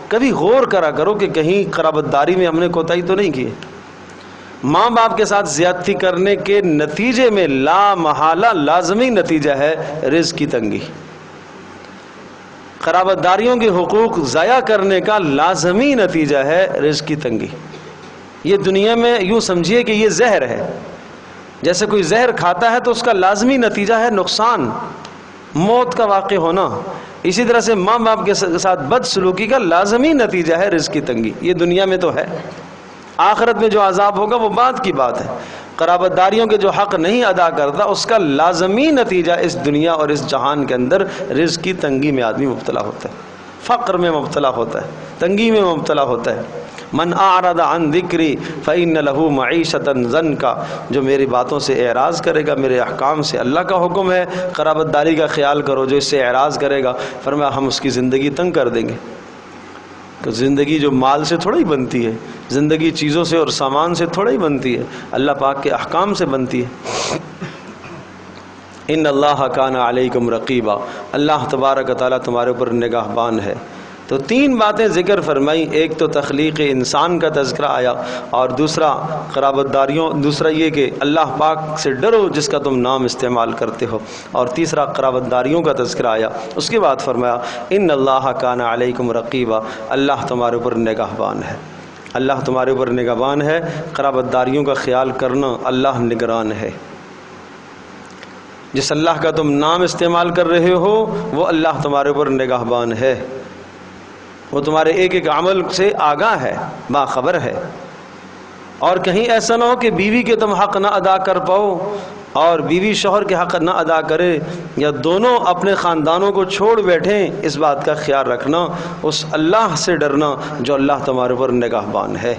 کبھی غور کرا کرو کہ کہیں قرابت داری میں ہم نے کوتاہی تو نہیں کی۔ ماں باپ کے ساتھ زیادتی کرنے کے نتیجے میں لا محالہ لازمی نتیجہ ہے رزق کی تنگی۔ قرابت داریوں کے حقوق ضائع کرنے کا لازمی نتیجہ ہے رزق کی تنگی۔ یہ دنیا میں یوں سمجھیے کہ یہ زہر ہے، جیسے کوئی زہر کھاتا ہے تو اس کا لازمی نتیجہ ہے نقصان، موت کا واقع ہونا۔ اسی طرح سے ماں باپ کے ساتھ بد سلوکی کا لازمی نتیجہ ہے رزق کی تنگی۔ یہ دنیا میں تو ہے، آخرت میں جو عذاب ہوگا وہ بعد کی بات ہے۔ قرابت داریوں کے جو حق نہیں ادا کرتا اس کا لازمی نتیجہ اس دنیا اور اس جہان کے اندر رزق کی تنگی میں آدمی مبتلا ہوتا ہے، فقر میں مبتلا ہوتا ہے، تنگی میں مبتلا ہوتا ہے۔ من اعرض عن ذکری فإن له معیشۃ ضنکا، جو میری باتوں سے اعراض کرے گا، میرے احکام سے، اللہ کا حکم ہے قرابت داری کا خیال کرو، جو اس سے اعراض کرے گا فرمایا ہم اس کی زندگی تنگ کر دیں گے۔ کہ زندگی جو مال سے تھوڑا ہی بنتی ہے، زندگی چیزوں سے اور سامان سے تھوڑا ہی بنتی ہے، اللہ پاک کے احکام سے بنتی ہے۔ ان اللہ کان علیکم رقیبا، اللہ تبارک و تعالیٰ تمہارے اوپر نگہبان ہے۔ تو تین باتیں ذکر فرمائی، ایک تو تخلیق انسان کا تذکرہ آیا، اور دوسرا قرابت داریوں، دوسرا یہ کہ اللہ پاک سے ڈرو جس کا تم نام استعمال کرتے ہو، اور تیسرا قرابت داریوں کا تذکرہ آیا۔ اس کے بعد فرمایا ان اللہ کان علیکم رقیبا، اللہ تمہارے اوپر نگہبان ہے، اللہ تمہارے اوپر نگہبان ہے۔ قرابت داریوں کا خیال کرنا، اللہ نگران ہے۔ جس اللہ کا تم نام استعمال کر رہے ہو وہ اللہ تمہارے اوپر نگہبان ہے، وہ تمہارے ایک ایک عمل سے آگاہ ہے، باخبر ہے۔ اور کہیں ایسا نہ ہو کہ بیوی کے تم حق نہ ادا کر پاؤ اور بیوی شوہر کے حق نہ ادا کرے، یا دونوں اپنے خاندانوں کو چھوڑ بیٹھیں، اس بات کا خیال رکھنا، اس اللہ سے ڈرنا جو اللہ تمہارے اوپر نگہبان ہے۔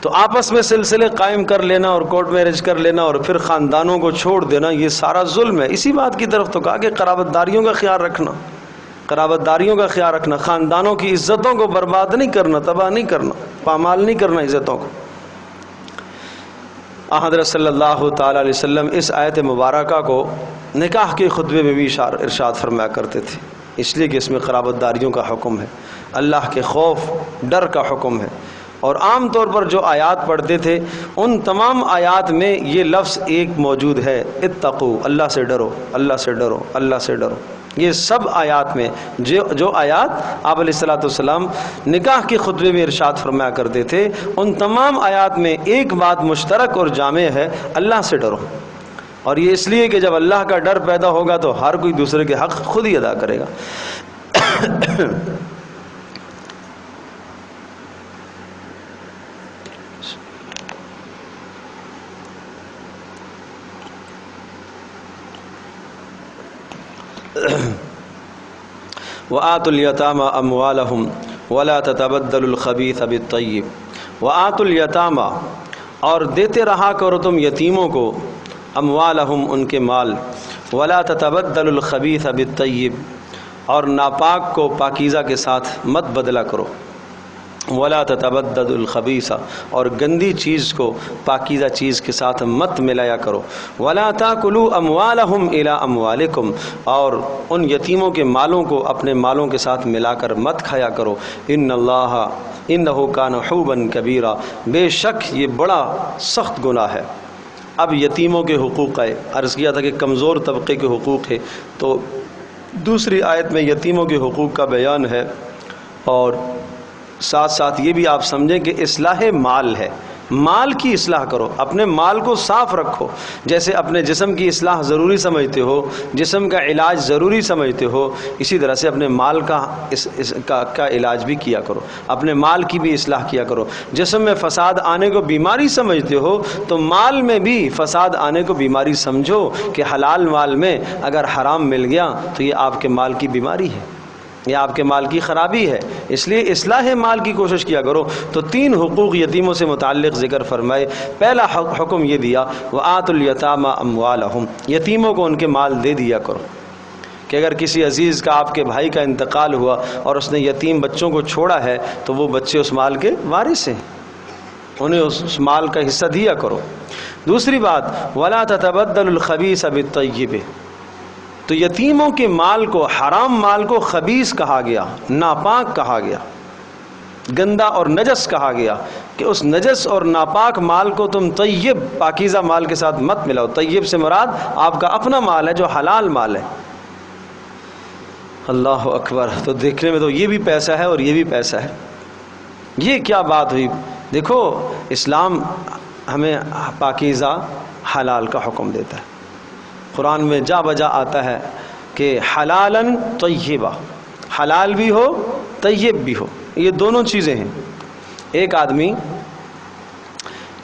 تو آپس میں سلسلے قائم کر لینا اور کورٹ میرج کر لینا اور پھر خاندانوں کو چھوڑ دینا، یہ سارا ظلم ہے۔ اسی بات کی طرف تو کہا کہ قرابت داریوں کا خیال رکھنا، قرابت داریوں کا خیال رکھنا، خاندانوں کی عزتوں کو برباد نہیں کرنا، تباہ نہیں کرنا، پامال نہیں کرنا عزتوں کو۔ حضرت صلی اللہ تعالیٰ علیہ وسلم اس آیت مبارکہ کو نکاح کے خطبے میں بھی ارشاد فرمایا کرتے تھے، اس لیے کہ اس میں قرابت داریوں کا حکم ہے، اللہ کے خوف ڈر کا حکم ہے۔ اور عام طور پر جو آیات پڑھتے تھے ان تمام آیات میں یہ لفظ ایک موجود ہے، اتقو، اللہ سے ڈرو، اللہ سے ڈرو، اللہ سے ڈرو۔ یہ سب آیات میں جو آیات آپ علیہ الصلوۃ والسلام نکاح کے خطبے میں ارشاد فرمایا کرتے تھے، ان تمام آیات میں ایک بات مشترک اور جامع ہے، اللہ سے ڈرو۔ اور یہ اس لیے کہ جب اللہ کا ڈر پیدا ہوگا تو ہر کوئی دوسرے کے حق خود ہی ادا کرے گا۔ وآتوا الیتامى اموالهم ولا تتبدلوا الخبیث بالطیب، وآتوا الیتامى، اور دیتے رہا کرو تم یتیموں کو، اموالہم، ان کے مال، ولا تتبدلوا الخبیث بالطیب، اور ناپاک کو پاکیزہ کے ساتھ مت بدلا کرو، ولا تتبدلوا الخبیث، اور گندی چیز کو پاکیزہ چیز کے ساتھ مت ملایا کرو، ولا تاکلوا اموالہم الی اموالکم، اور ان یتیموں کے مالوں کو اپنے مالوں کے ساتھ ملا کر مت کھایا کرو، ان اللہ انہ کان حوبا کبیرا، بے شک یہ بڑا سخت گناہ ہے۔ اب یتیموں کے حقوق آئے، عرض کیا تھا کہ کمزور طبقے کے حقوق ہے، تو دوسری آیت میں یتیموں کے حقوق کا بیان ہے، اور ساتھ ساتھ یہ بھی آپ سمجھیں کہ اصلاح مال ہے، مال کی اصلاح کرو، اپنے مال کو صاف رکھو، جیسے اپنے جسم کی اصلاح ضروری سمجھتے ہو، جسم کا علاج ضروری سمجھتے ہو، اسی طرح سے اپنے مال کا علاج بھی کیا کرو، اپنے مال کی بھی اصلاح کیا کرو۔ جسم میں فساد آنے کو بیماری سمجھتے ہو تو مال میں بھی فساد آنے کو بیماری سمجھو کہ حلال مال میں اگر حرام مل گیا تو یہ آپ کے مال کی بیماری ہے، یہ آپ کے مال کی خرابی ہے، اس لیے اصلاح مال کی کوشش کیا کرو۔ تو 3 حقوق یتیموں سے متعلق ذکر فرمائے۔ پہلا حکم یہ دیا وآتوا الیتامی اموالہم، یتیموں کو ان کے مال دے دیا کرو، کہ اگر کسی عزیز کا، آپ کے بھائی کا انتقال ہوا اور اس نے یتیم بچوں کو چھوڑا ہے تو وہ بچے اس مال کے وارث ہیں، انہیں اس مال کا حصہ دیا کرو۔ دوسری بات ولا تتبدلوا الخبیث بالطیب، تو یتیموں کے مال کو، حرام مال کو خبیث کہا گیا، ناپاک کہا گیا، گندا اور نجس کہا گیا، کہ اس نجس اور ناپاک مال کو تم طیب، پاکیزہ مال کے ساتھ مت ملاؤ۔ طیب سے مراد آپ کا اپنا مال ہے جو حلال مال ہے۔ اللہ اکبر، تو دیکھنے میں تو یہ بھی پیسہ ہے اور یہ بھی پیسہ ہے، یہ کیا بات ہوئی؟ دیکھو اسلام ہمیں پاکیزہ حلال کا حکم دیتا ہے، قرآن میں جا بجا آتا ہے کہ حلالاً طیبہ، حلال بھی ہو طیب بھی ہو، یہ دونوں چیزیں ہیں۔ ایک آدمی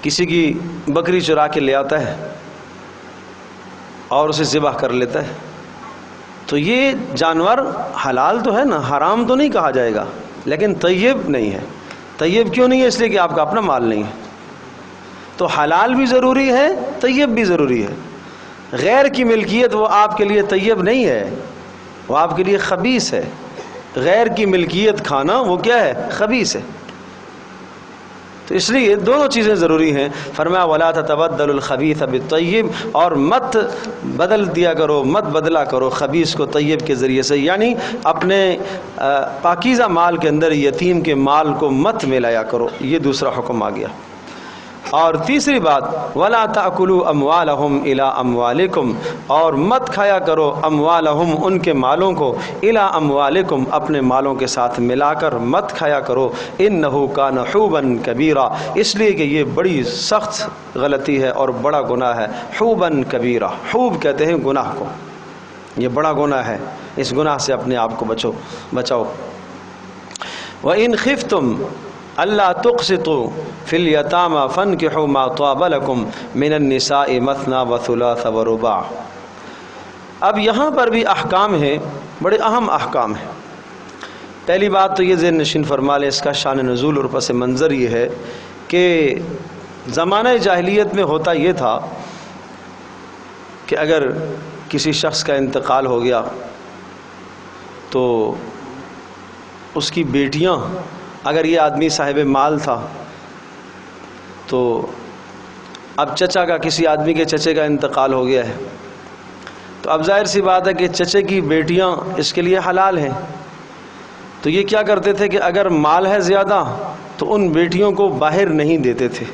کسی کی بکری چرا کے لے آتا ہے اور اسے ذبح کر لیتا ہے، تو یہ جانور حلال تو ہے نا، حرام تو نہیں کہا جائے گا، لیکن طیب نہیں ہے۔ طیب کیوں نہیں ہے؟ اس لیے کہ آپ کا اپنا مال نہیں ہے۔ تو حلال بھی ضروری ہے، طیب بھی ضروری ہے۔ غیر کی ملکیت وہ آپ کے لیے طیب نہیں ہے، وہ آپ کے لیے خبیث ہے۔ غیر کی ملکیت کھانا وہ کیا ہے؟ خبیث ہے۔ تو اس لیے دونوں چیزیں ضروری ہیں۔ فرمایا ولا تتبدلوا الخبیث بالطیب، اور مت بدل دیا کرو، مت بدلا کرو خبیث کو طیب کے ذریعے سے، یعنی اپنے پاکیزہ مال کے اندر یتیم کے مال کو مت ملایا کرو، یہ دوسرا حکم آ گیا۔ اور تیسری بات ولا تأکلوا اموالہم الی اموالکم، اور مت کھایا کرو اموالہم، ان کے مالوں کو، الی اموالکم، اپنے مالوں کے ساتھ ملا کر مت کھایا کرو، انہ کان حوبا کبیرا، اس لیے کہ یہ بڑی سخت غلطی ہے اور بڑا گناہ ہے۔ حوبا کبیرا، حوب کہتے ہیں گناہ کو، یہ بڑا گناہ ہے، اس گناہ سے اپنے آپ کو بچاؤ۔ وَإِنْ خِفْتُمْ اللہ تقسطوا فی الیتامی فانکحوا ما طاب لکم من النساء مثنی وثلاث ورباع۔ اب یہاں پر بھی احکام ہیں، بڑے اہم احکام ہیں۔ پہلی بات تو یہ ذہن نشین فرما لیں، اس کا شان نزول اور پس منظر یہ ہے کہ زمانہ جاہلیت میں ہوتا یہ تھا کہ اگر کسی شخص کا انتقال ہو گیا تو اس کی بیٹیاں، اگر یہ آدمی صاحب مال تھا تو اب چچا کا، کسی آدمی کے چچے کا انتقال ہو گیا ہے تو اب ظاہر سی بات ہے کہ چچے کی بیٹیاں اس کے لیے حلال ہیں۔ تو یہ کیا کرتے تھے کہ اگر مال ہے زیادہ تو ان بیٹیوں کو باہر نہیں دیتے تھے،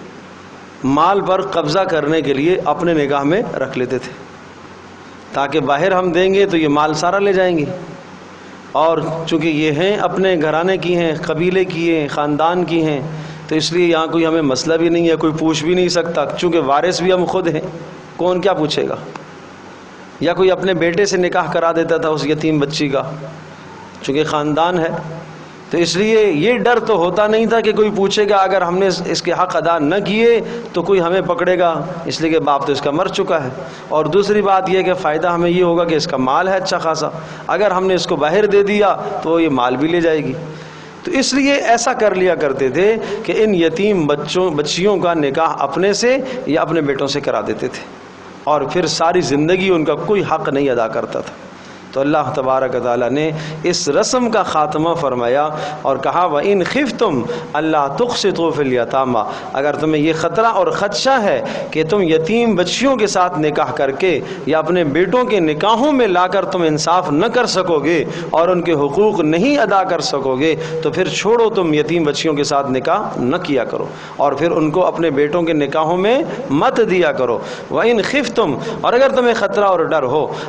مال پر قبضہ کرنے کے لیے اپنے نگاہ میں رکھ لیتے تھے، تاکہ باہر ہم دیں گے تو یہ مال سارا لے جائیں گے، اور چونکہ یہ ہیں اپنے گھرانے کی ہیں، قبیلے کی ہیں، خاندان کی ہیں، تو اس لیے یہاں کوئی ہمیں مسئلہ بھی نہیں ہے، کوئی پوچھ بھی نہیں سکتا، چونکہ وارث بھی ہم خود ہیں، کون کیا پوچھے گا۔ یا کوئی اپنے بیٹے سے نکاح کرا دیتا تھا اس یتیم بچی کا، چونکہ خاندان ہے، تو اس لیے یہ ڈر تو ہوتا نہیں تھا کہ کوئی پوچھے گا اگر ہم نے اس کے حق ادا نہ کیے تو کوئی ہمیں پکڑے گا، اس لیے کہ باپ تو اس کا مر چکا ہے۔ اور دوسری بات یہ کہ فائدہ ہمیں یہ ہوگا کہ اس کا مال ہے اچھا خاصا، اگر ہم نے اس کو باہر دے دیا تو یہ مال بھی لے جائے گی۔ تو اس لیے ایسا کر لیا کرتے تھے کہ ان یتیم بچیوں کا نکاح اپنے سے یا اپنے بیٹوں سے کرا دیتے تھے، اور پھر ساری زندگی ان کا کوئی حق نہیں ادا کرتا تھا۔ تو اللہ تبارک تعالیٰ نے اس رسم کا خاتمہ فرمایا اور کہا وَإِنْ خِفْتُمْ اللہ تقسطوا فی الیتامی، اگر تمہیں یہ خطرہ اور خدشہ ہے کہ تم یتیم بچیوں کے ساتھ نکاح کر کے یا اپنے بیٹوں کے نکاحوں میں لا کر تم انصاف نہ کر سکو گے اور ان کے حقوق نہیں ادا کر سکو گے، تو پھر چھوڑو، تم یتیم بچیوں کے ساتھ نکاح نہ کیا کرو اور پھر ان کو اپنے بیٹوں کے نکاحوں میں مت دیا کرو۔ وَإِنْ خِفْتُمْ، اور اگر تمہیں خطرہ اور ڈر ہو،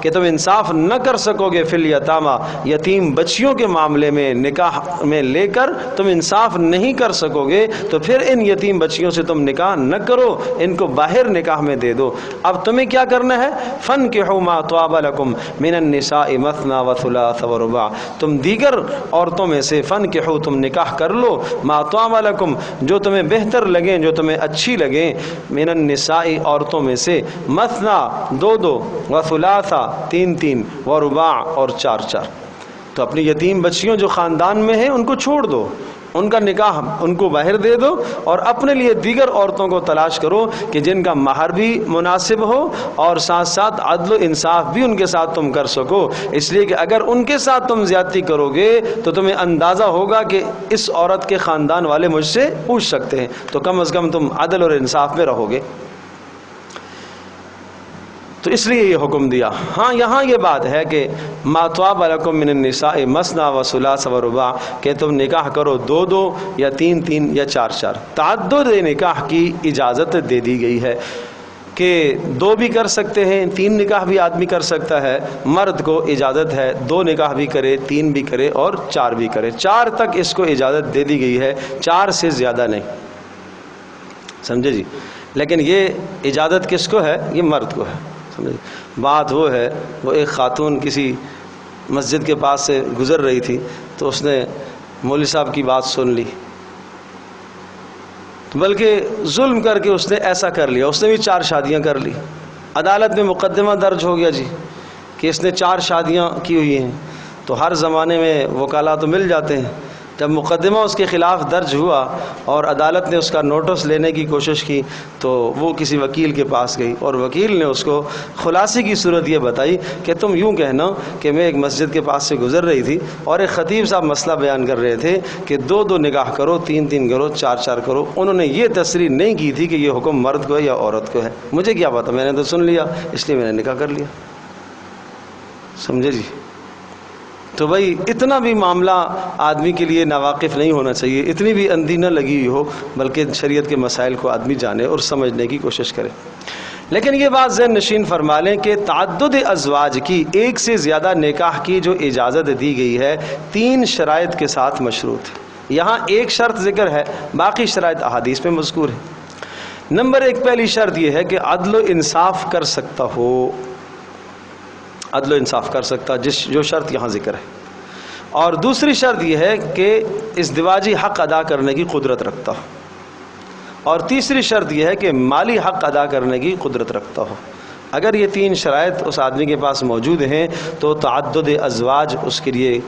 کہ تم انصاف نہ کر سکو گے فی الیتاما، یتیم بچیوں کے معاملے میں نکاح میں لے کر تم انصاف نہیں کر سکو گے، تو پھر ان یتیم بچیوں سے تم نکاح نہ کرو، ان کو باہر نکاح میں دے دو۔ اب تمہیں کیا کرنا ہے؟ فَانْكِحُوا مَا طَابَ لَكُم مِّنَ النِّسَاءِ مَثْنَىٰ وَثُلَاثَ وَرُبَاعَ، تم دیگر عورتوں میں سے فَانْكِحُوا تم نکاح کر لو، مَا طَابَ لَكُم جو تمہیں بہتر لگیں، جو تمہیں اچھی لگیں، مِّنَ النِّسَاءِ عورتوں میں سے، مَثْنَىٰ دو دو، وَثُلَاثَ تین تین، وَرُبَاعَ اور چار چار۔ تو اپنی یتیم بچیوں جو خاندان میں ہیں ان کو چھوڑ دو، ان کا نکاح ان کو باہر دے دو، اور اپنے لیے دیگر عورتوں کو تلاش کرو کہ جن کا مہر بھی مناسب ہو اور ساتھ ساتھ عدل و انصاف بھی ان کے ساتھ تم کر سکو، اس لیے کہ اگر ان کے ساتھ تم زیادتی کرو گے تو تمہیں اندازہ ہوگا کہ اس عورت کے خاندان والے مجھ سے پوچھ سکتے ہیں، تو کم از کم تم عدل اور انصاف میں رہو گے۔ تو اس لیے یہ حکم دیا۔ ہاں یہاں یہ بات ہے کہ ما طاب لکم من النساء مثنی و ثلاث و رباع، کہ تم نکاح کرو دو دو یا تین تین یا چار چار۔ تعدد نکاح کی اجازت دے دی گئی ہے کہ دو بھی کر سکتے ہیں، تین نکاح بھی آدمی کر سکتا ہے، مرد کو اجازت ہے دو نکاح بھی کرے، تین بھی کرے اور چار بھی کرے، چار تک اس کو اجازت دے دی گئی ہے، چار سے زیادہ نہیں، سمجھے جی۔ لیکن یہ اجازت کس کو ہے؟ یہ مرد کو ہے، سمجھے۔ بات وہ ہے، وہ ایک خاتون کسی مسجد کے پاس سے گزر رہی تھی تو اس نے مولوی صاحب کی بات سن لی، بلکہ ظلم کر کے اس نے ایسا کر لیا، اس نے بھی چار شادیاں کر لی۔ عدالت میں مقدمہ درج ہو گیا جی کہ اس نے چار شادیاں کی ہوئی ہیں، تو ہر زمانے میں وکلا تو مل جاتے ہیں۔ جب مقدمہ اس کے خلاف درج ہوا اور عدالت نے اس کا نوٹس لینے کی کوشش کی تو وہ کسی وکیل کے پاس گئی، اور وکیل نے اس کو خلاصے کی صورت یہ بتائی کہ تم یوں کہنا کہ میں ایک مسجد کے پاس سے گزر رہی تھی اور ایک خطیب صاحب مسئلہ بیان کر رہے تھے کہ دو دو نکاح کرو، تین تین کرو، چار چار کرو، انہوں نے یہ تصریح نہیں کی تھی کہ یہ حکم مرد کو ہے یا عورت کو ہے، مجھے کیا پتا، میں نے تو سن لیا اس لیے میں نے نکاح کر لیا، سمجھے جی۔ تو بھائی اتنا بھی معاملہ آدمی کے لیے ناواقف نہیں ہونا چاہیے، اتنی بھی اندھی نہ لگی ہوئی ہو، بلکہ شریعت کے مسائل کو آدمی جانے اور سمجھنے کی کوشش کرے۔ لیکن یہ بات ذہن نشین فرما لیں کہ تعدد ازواج کی، ایک سے زیادہ نکاح کی جو اجازت دی گئی ہے، تین شرائط کے ساتھ مشروط ہے۔ یہاں ایک شرط ذکر ہے، باقی شرائط احادیث میں مذکور ہے۔ نمبر ایک، پہلی شرط یہ ہے کہ عدل و انصاف کر سکتا ہو، عدل و انصاف کر سکتا، جو شرط یہاں ذکر ہے۔ اور دوسری شرط یہ ہے کہ ازدواجی حق ادا کرنے کی قدرت رکھتا ہو، اور تیسری شرط یہ ہے کہ مالی حق ادا کرنے کی قدرت رکھتا ہو۔ اگر یہ تین شرائط اس آدمی کے پاس موجود ہیں تو تعدد ازواج اس کے لیے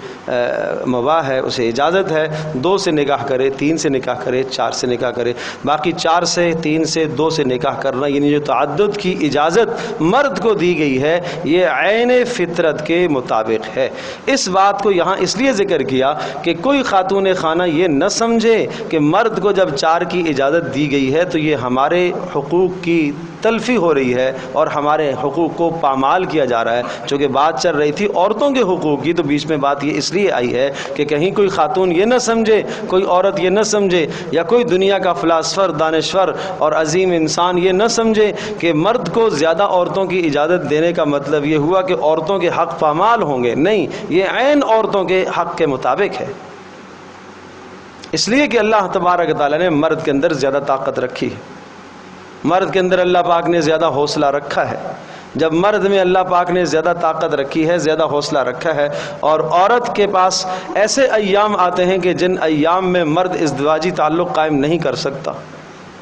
مباح ہے، اسے اجازت ہے، دو سے نکاح کرے، تین سے نکاح کرے، چار سے نکاح کرے۔ باقی چار سے، تین سے، دو سے نکاح کرنا، یعنی جو تعدد کی اجازت مرد کو دی گئی ہے، یہ عین فطرت کے مطابق ہے۔ اس بات کو یہاں اس لیے ذکر کیا کہ کوئی خاتون خانہ یہ نہ سمجھے کہ مرد کو جب چار کی اجازت دی گئی ہے تو یہ ہمارے حقوق کی تلفی ہو رہی ہے اور ہمارے حقوق کو پامال کیا جا رہا ہے۔ چونکہ بات چل رہی تھی عورتوں کے حقوق کی، تو بیچ میں بات یہ اس لیے آئی ہے کہ کہیں کوئی خاتون یہ نہ سمجھے، کوئی عورت یہ نہ سمجھے، یا کوئی دنیا کا فلاسفر، دانشور اور عظیم انسان یہ نہ سمجھے کہ مرد کو زیادہ عورتوں کی اجازت دینے کا مطلب یہ ہوا کہ عورتوں کے حق پامال ہوں گے۔ نہیں، یہ عین عورتوں کے حق کے مطابق ہے، اس لیے کہ اللہ تبارک و تعالیٰ نے مرد کے اندر زیادہ طاقت رکھی ہے، مرد کے اندر اللہ پاک نے زیادہ حوصلہ رکھا ہے۔ جب مرد میں اللہ پاک نے زیادہ طاقت رکھی ہے، زیادہ حوصلہ رکھا ہے، اور عورت کے پاس ایسے ایام آتے ہیں کہ جن ایام میں مرد ازدواجی تعلق قائم نہیں کر سکتا،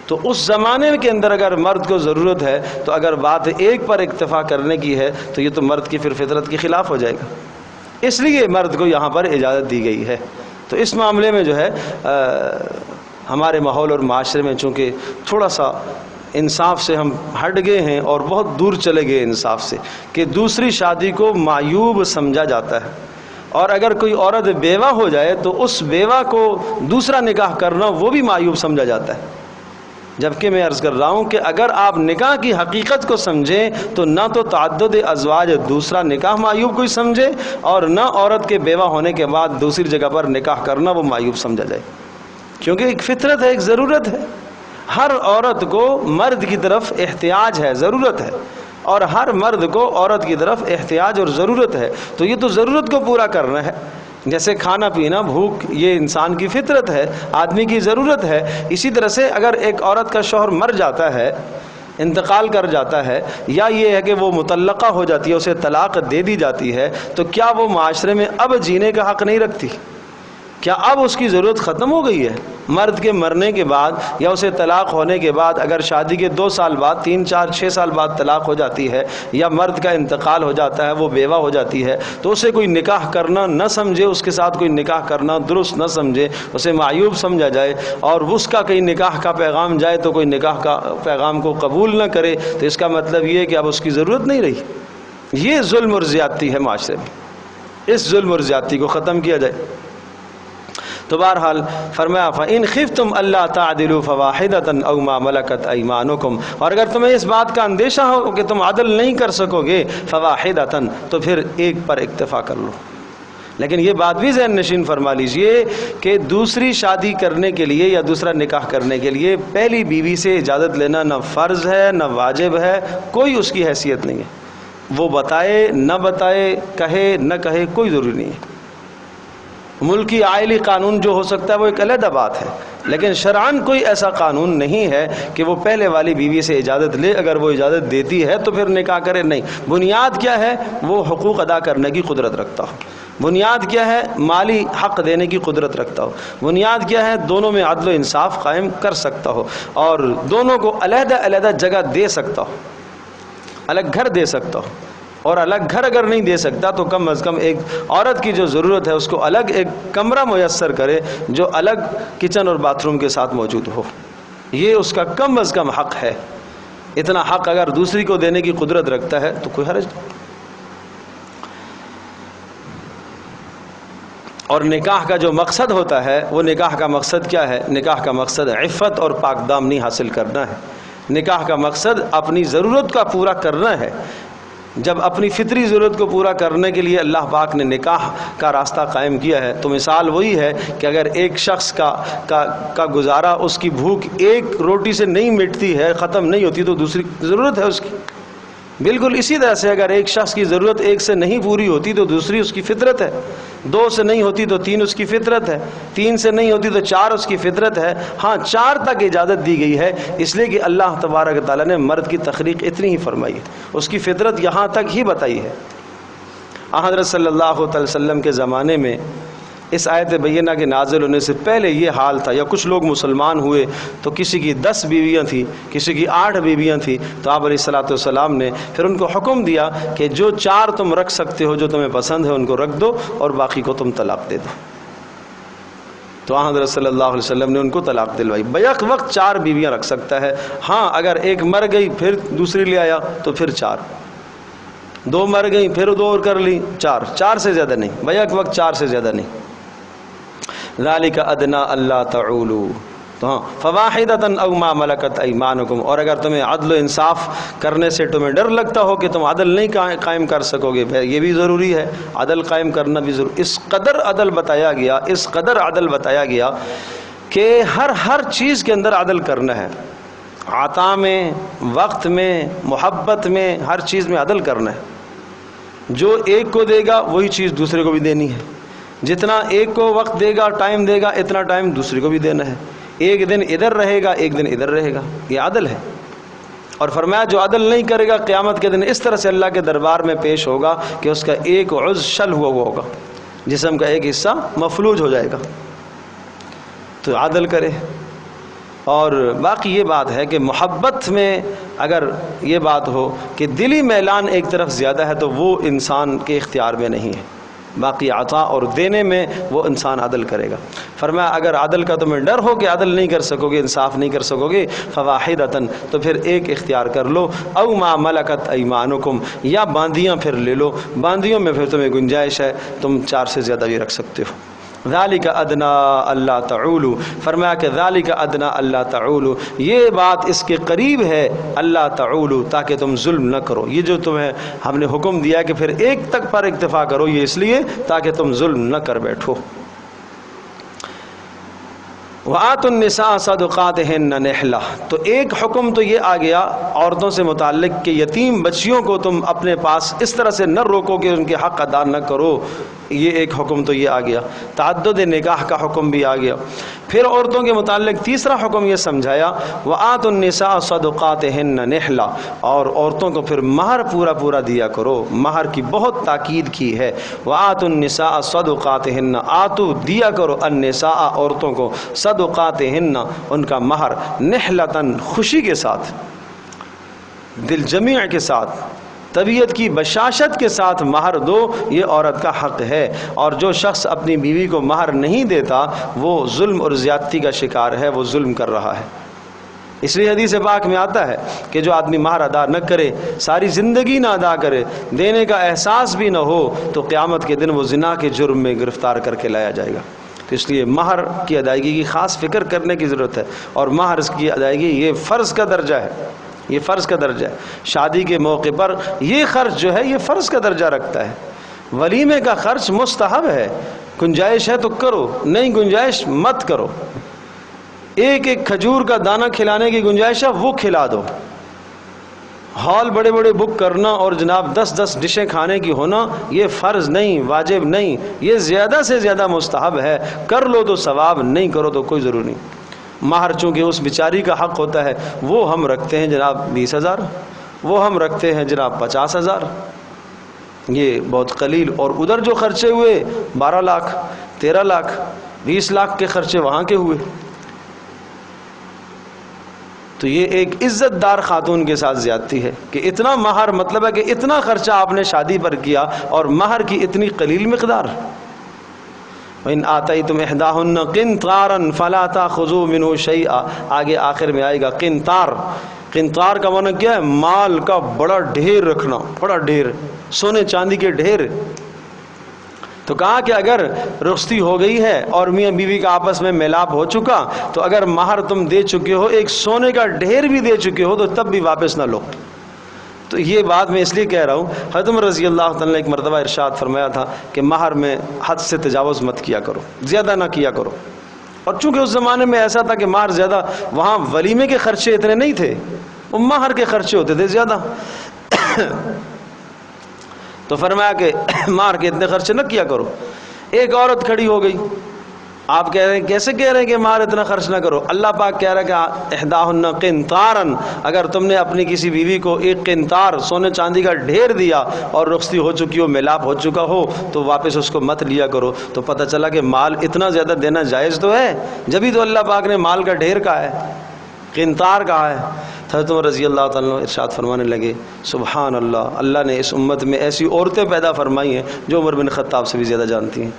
تو اس زمانے کے اندر اگر مرد کو ضرورت ہے تو اگر بات ایک پر اکتفا کرنے کی ہے تو یہ تو مرد کی پھر فطرت کے خلاف ہو جائے گا، اس لیے مرد کو یہاں پر اجازت دی گئی ہے۔ تو اس معاملے میں جو ہے ہمارے ماحول اور معاشرے میں چونکہ تھوڑا سا انصاف سے ہم ہٹ گئے ہیں اور بہت دور چلے گئے انصاف سے، کہ دوسری شادی کو معیوب سمجھا جاتا ہے، اور اگر کوئی عورت بیوہ ہو جائے تو اس بیوہ کو دوسرا نکاح کرنا وہ بھی معیوب سمجھا جاتا ہے۔ جبکہ میں عرض کر رہا ہوں کہ اگر آپ نکاح کی حقیقت کو سمجھیں تو نہ تو تعدد ازواج دوسرا نکاح معیوب کوئی سمجھے، اور نہ عورت کے بیوہ ہونے کے بعد دوسری جگہ پر نکاح کرنا وہ معیوب سمجھا جائے، کیونکہ ایک فطرت ہے، ایک ضرورت ہے۔ ہر عورت کو مرد کی طرف احتیاج ہے، ضرورت ہے، اور ہر مرد کو عورت کی طرف احتیاج اور ضرورت ہے، تو یہ تو ضرورت کو پورا کرنا ہے۔ جیسے کھانا پینا، بھوک، یہ انسان کی فطرت ہے، آدمی کی ضرورت ہے۔ اسی طرح سے اگر ایک عورت کا شوہر مر جاتا ہے، انتقال کر جاتا ہے، یا یہ ہے کہ وہ مطلقہ ہو جاتی ہے، اسے طلاق دے دی جاتی ہے، تو کیا وہ معاشرے میں اب جینے کا حق نہیں رکھتی؟ کیا اب اس کی ضرورت ختم ہو گئی ہے؟ مرد کے مرنے کے بعد یا اسے طلاق ہونے کے بعد، اگر شادی کے 2 سال بعد، 3 4 6 سال بعد طلاق ہو جاتی ہے، یا مرد کا انتقال ہو جاتا ہے، وہ بیوہ ہو جاتی ہے، تو اسے کوئی نکاح کرنا نہ سمجھے، اس کے ساتھ کوئی نکاح کرنا درست نہ سمجھے، اسے معیوب سمجھا جائے، اور اس کا کہیں نکاح کا پیغام جائے تو کوئی نکاح کا پیغام کو قبول نہ کرے، تو اس کا مطلب یہ ہے کہ اب اس کی ضرورت نہیں رہی۔ یہ ظلم اور زیادتی ہے معاشرے میں، اس ظلم اور زیادتی کو ختم کیا جائے۔ تو بہرحال فرمایا فَإِنْ خِفْتُمْ أَلَّا تَعْدِلُوا فَوَاحِدَةً أَوْ مَا مَلَكَتْ أَيْمَانُكُمْ، اور اگر تمہیں اس بات کا اندیشہ ہو کہ تم عدل نہیں کر سکو گے، فَوَاحِدَةً، تو پھر ایک پر اکتفا کر لو۔ لیکن یہ بات بھی ذہن نشین فرما لیجئے کہ دوسری شادی کرنے کے لیے یا دوسرا نکاح کرنے کے لیے پہلی بیوی سے اجازت لینا نہ فرض ہے نہ واجب ہے، کوئی اس کی حیثیت نہیں ہے، وہ بتائے نہ بتائے، کہے نہ کہے، کوئی ضروری نہیں ہے۔ ملکی آئلی قانون جو ہو سکتا ہے وہ ایک علیحدہ بات ہے، لیکن شرعاً کوئی ایسا قانون نہیں ہے کہ وہ پہلے والی بیوی سے اجازت لے، اگر وہ اجازت دیتی ہے تو پھر نکاح کرے، نہیں۔ بنیاد کیا ہے؟ وہ حقوق ادا کرنے کی قدرت رکھتا ہو، بنیاد کیا ہے؟ مالی حق دینے کی قدرت رکھتا ہو، بنیاد کیا ہے؟ دونوں میں عدل و انصاف قائم کر سکتا ہو، اور دونوں کو علیحدہ علیحدہ جگہ دے سکتا ہو، الگ گھر دے سکتا ہو، اور الگ گھر اگر نہیں دے سکتا تو کم از کم ایک عورت کی جو ضرورت ہے اس کو الگ ایک کمرہ میسر کرے جو الگ کچن اور باتھ روم کے ساتھ موجود ہو، یہ اس کا کم از کم حق ہے۔ اتنا حق اگر دوسری کو دینے کی قدرت رکھتا ہے تو کوئی حرج نہیں۔ اور نکاح کا جو مقصد ہوتا ہے، وہ نکاح کا مقصد کیا ہے؟ نکاح کا مقصد عفت اور پاک دامنی حاصل کرنا ہے۔ نکاح کا مقصد اپنی ضرورت کا پورا کرنا ہے۔ جب اپنی فطری ضرورت کو پورا کرنے کے لیے اللہ پاک نے نکاح کا راستہ قائم کیا ہے، تو مثال وہی ہے کہ اگر ایک شخص کا گزارا، اس کی بھوک ایک روٹی سے نہیں مٹتی ہے، ختم نہیں ہوتی، تو دوسری ضرورت ہے اس کی۔ بالکل اسی طرح سے اگر ایک شخص کی ضرورت ایک سے نہیں پوری ہوتی تو دوسری اس کی فطرت ہے، 2 سے نہیں ہوتی تو 3 اس کی فطرت ہے، 3 سے نہیں ہوتی تو 4 اس کی فطرت ہے۔ ہاں 4 تک اجازت دی گئی ہے، اس لیے کہ اللہ تبارک و تعالیٰ نے مرد کی تخلیق اتنی ہی فرمائی ہے، اس کی فطرت یہاں تک ہی بتائی ہے۔ حضرت صلی اللہ علیہ وسلم کے زمانے میں اس آیت بینہ کے نازل ہونے سے پہلے یہ حال تھا، یا کچھ لوگ مسلمان ہوئے تو کسی کی 10 بیویاں تھیں، کسی کی 8 بیویاں تھیں، تو آپ علیہ الصلوۃ والسلام نے پھر ان کو حکم دیا کہ جو 4 تم رکھ سکتے ہو، جو تمہیں پسند ہے، ان کو رکھ دو اور باقی کو تم طلاق دے دو۔ تو حضرت صلی اللہ علیہ وسلم نے ان کو طلاق دلوائی۔ بیک وقت 4 بیویاں رکھ سکتا ہے، ہاں اگر ایک مر گئی پھر دوسری لے آیا تو پھر 4، 2 مر گئی پھر 2 اور کر لی، 4 سے زیادہ نہیں، بیک وقت 4 سے زیادہ نہیں۔ ذالک ادنی اللہ تعولوا، تو ہاں فواحدۃ او ما ملکت ایمانکم، اور اگر تمہیں عدل و انصاف کرنے سے تمہیں ڈر لگتا ہو کہ تم عدل نہیں قائم کر سکو گے، یہ بھی ضروری ہے، عدل قائم کرنا بھی ضروری۔ اس قدر عدل بتایا گیا، اس قدر عدل بتایا گیا کہ ہر چیز کے اندر عدل کرنا ہے، عطا میں، وقت میں، محبت میں، ہر چیز میں عدل کرنا ہے۔ جو ایک کو دے گا وہی چیز دوسرے کو بھی دینی ہے، جتنا ایک کو وقت دے گا، ٹائم دے گا، اتنا ٹائم دوسرے کو بھی دینا ہے۔ ایک دن ادھر رہے گا، ایک دن ادھر رہے گا، یہ عدل ہے۔ اور فرمایا جو عدل نہیں کرے گا قیامت کے دن اس طرح سے اللہ کے دربار میں پیش ہوگا کہ اس کا ایک عضو شل ہوا ہوگا، جسم کا ایک حصہ مفلوج ہو جائے گا۔ تو عدل کرے۔ اور باقی یہ بات ہے کہ محبت میں اگر یہ بات ہو کہ دلی میلان ایک طرف زیادہ ہے تو وہ انسان کے اختیار میں نہیں ہے، باقی عطا اور دینے میں وہ انسان عدل کرے گا۔ فرمایا اگر عدل کا تمہیں ڈر ہو کہ عدل نہیں کر سکو گے، انصاف نہیں کر سکو گے، فواحدۃ، تو پھر ایک اختیار کر لو، او ما ملکت ایمانکم، یا باندیاں پھر لے لو، باندیوں میں پھر تمہیں گنجائش ہے، تم 4 سے زیادہ بھی رکھ سکتے ہو۔ ذالک ادنی اللہ تعولوا، فرمایا کہ ذالک ادنی اللہ تعولوا، یہ بات اس کے قریب ہے، اللہ تعولوا، تاکہ تم ظلم نہ کرو۔ یہ جو تمہیں ہم نے حکم دیا ہے کہ پھر ایک تک پر اکتفا کرو، یہ اس لیے تاکہ تم ظلم نہ کر بیٹھو۔ وآتوا النساء صدقاتہن نحلہ، تو ایک حکم تو یہ آ گیا عورتوں سے متعلق کہ یتیم بچیوں کو تم اپنے پاس اس طرح سے نہ روکو کہ ان کے حق ادا نہ کرو، یہ ایک حکم تو یہ آ گیا۔ تعدد نکاح کا حکم بھی آ گیا۔ پھر عورتوں کے متعلق تیسرا حکم یہ سمجھایا وآتوا النساء صدقاتہن نحلہ، اور عورتوں کو پھر مہر پورا پورا دیا کرو، مہر کی بہت تاکید کی ہے۔ وآتوا النساء صدقاتہن، آتو دیا کرو النساء عورتوں کو صدقاتہن ان کا مہر نحلتاً خوشی کے ساتھ، دل جمیع کے ساتھ، طبیعت کی بشاشت کے ساتھ مہر دو، یہ عورت کا حق ہے۔ اور جو شخص اپنی بیوی کو مہر نہیں دیتا وہ ظلم اور زیادتی کا شکار ہے، وہ ظلم کر رہا ہے۔ اس لیے حدیث پاک میں آتا ہے کہ جو آدمی مہر ادا نہ کرے، ساری زندگی نہ ادا کرے، دینے کا احساس بھی نہ ہو، تو قیامت کے دن وہ زنا کے جرم میں گرفتار کر کے لایا جائے گا۔ تو اس لیے مہر کی ادائیگی کی خاص فکر کرنے کی ضرورت ہے، اور مہر کی ادائیگی یہ فرض کا درجہ ہے، یہ فرض کا درجہ ہے۔ شادی کے موقع پر یہ خرچ جو ہے یہ فرض کا درجہ رکھتا ہے۔ ولیمے کا خرچ مستحب ہے، گنجائش ہے تو کرو، نہیں گنجائش مت کرو۔ ایک ایک کھجور کا دانہ کھلانے کی گنجائش ہے وہ کھلا دو۔ ہال بڑے بڑے بک کرنا اور جناب 10 ڈشیں کھانے کی ہونا یہ فرض نہیں، واجب نہیں، یہ زیادہ سے زیادہ مستحب ہے۔ کر لو تو ثواب، نہیں کرو تو کوئی ضرور نہیں۔ مہر چونکہ اس بیچاری کا حق ہوتا ہے، وہ ہم رکھتے ہیں جناب 20,000، وہ ہم رکھتے ہیں جناب 50,000، یہ بہت قلیل۔ اور ادھر جو خرچے ہوئے 12 لاکھ 13 لاکھ 20 لاکھ کے خرچے وہاں کے ہوئے۔ تو یہ ایک عزت دار خاتون کے ساتھ زیادتی ہے کہ اتنا مہر، مطلب ہے کہ اتنا خرچہ آپ نے شادی پر کیا اور مہر کی اتنی قلیل مقدار۔ وَإِنْ آتَيْتُمْ إِحْدَاهُنَّ قِنْطَارًا فَلَا تَأْخُذُوا مِنْهُ شَيْئًا، آگے آخر میں آئے گا قنطار۔ قنطار کا معنی کیا ہے؟ مال کا بڑا ڈھیر رکھنا، بڑا ڈھیر، سونے چاندی کے ڈھیر۔ تو کہا کہ اگر رخصتی ہو گئی ہے اور میاں بیوی کا آپس میں میلاپ ہو چکا تو اگر مہر تم دے چکے ہو، ایک سونے کا ڈھیر بھی دے چکے ہو، تو تب بھی واپس نہ لو۔ تو یہ بات میں اس لیے کہہ رہا ہوں، حضرت عمر رضی اللہ تعالیٰ نے ایک مرتبہ ارشاد فرمایا تھا کہ مہر میں حد سے تجاوز مت کیا کرو، زیادہ نہ کیا کرو۔ اور چونکہ اس زمانے میں ایسا تھا کہ مہر زیادہ، وہاں ولیمے کے خرچے اتنے نہیں تھے، وہ مہر کے خرچے ہوتے تھے زیادہ۔ تو فرمایا کہ مہر کے اتنے خرچے نہ کیا کرو۔ ایک عورت کھڑی ہو گئی، آپ کہہ رہے ہیں کیسے کہہ رہے ہیں کہ مہر اتنا خرچ نہ کرو؟ اللہ پاک کہہ رہا ہے کہ احداہن قنطاراً، اگر تم نے اپنی کسی بیوی کو ایک قنطار سونے چاندی کا ڈھیر دیا اور رخصتی ہو چکی ہو، میلاپ ہو چکا ہو، تو واپس اس کو مت لیا کرو۔ تو پتہ چلا کہ مال اتنا زیادہ دینا جائز تو ہے، جبھی تو اللہ پاک نے مال کا ڈھیر کہا ہے، قنطار کہا ہے۔ حضرت عمر رضی اللہ تعالیٰ ارشاد فرمانے لگے سبحان اللہ، اللہ نے اس امت میں ایسی عورتیں پیدا فرمائی ہیں جو عمر بن خطاب سے بھی زیادہ جانتی ہیں۔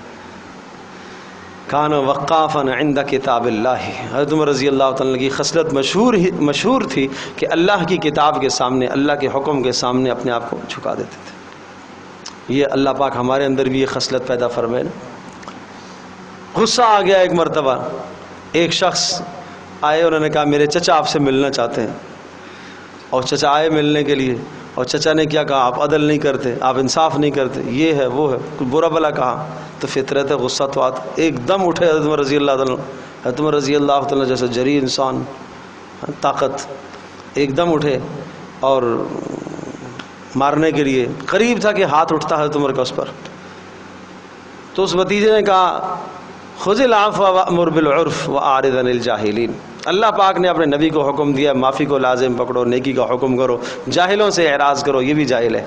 کان وقافا عند کتاب اللہ، حضرت عمر رضی اللہ تعالیٰ کی خصلت مشہور تھی کہ اللہ کی کتاب کے سامنے، اللہ کے حکم کے سامنے اپنے آپ کو جھکا دیتے تھے۔ یہ اللہ پاک ہمارے اندر بھی یہ خصلت پیدا فرمائے نا۔ غصہ آ گیا ایک مرتبہ، ایک شخص آئے، انہوں نے کہا میرے چچا آپ سے ملنا چاہتے ہیں، اور چچا آئے ملنے کے لیے، اور چچا نے کیا کہا؟ آپ عدل نہیں کرتے، آپ انصاف نہیں کرتے، یہ ہے وہ ہے، کچھ برا بلا کہا۔ تو فطرت ہے غصہ تو آتا، ایک دم اٹھے حضرت عمر رضی اللہ تعالیٰ، حضرت عمر رضی اللہ تعالیٰ جیسے جری انسان، طاقت، ایک دم اٹھے اور مارنے کے لیے قریب تھا کہ ہاتھ اٹھتا حضرت عمر کا اس پر۔ تو اس بھتیجے نے کہا خذ العفو وامر بالعرف واعرض عن الجاہلین، اللہ پاک نے اپنے نبی کو حکم دیا معافی کو لازم پکڑو، نیکی کا حکم کرو، جاہلوں سے اعراض کرو، یہ بھی جاہل ہے۔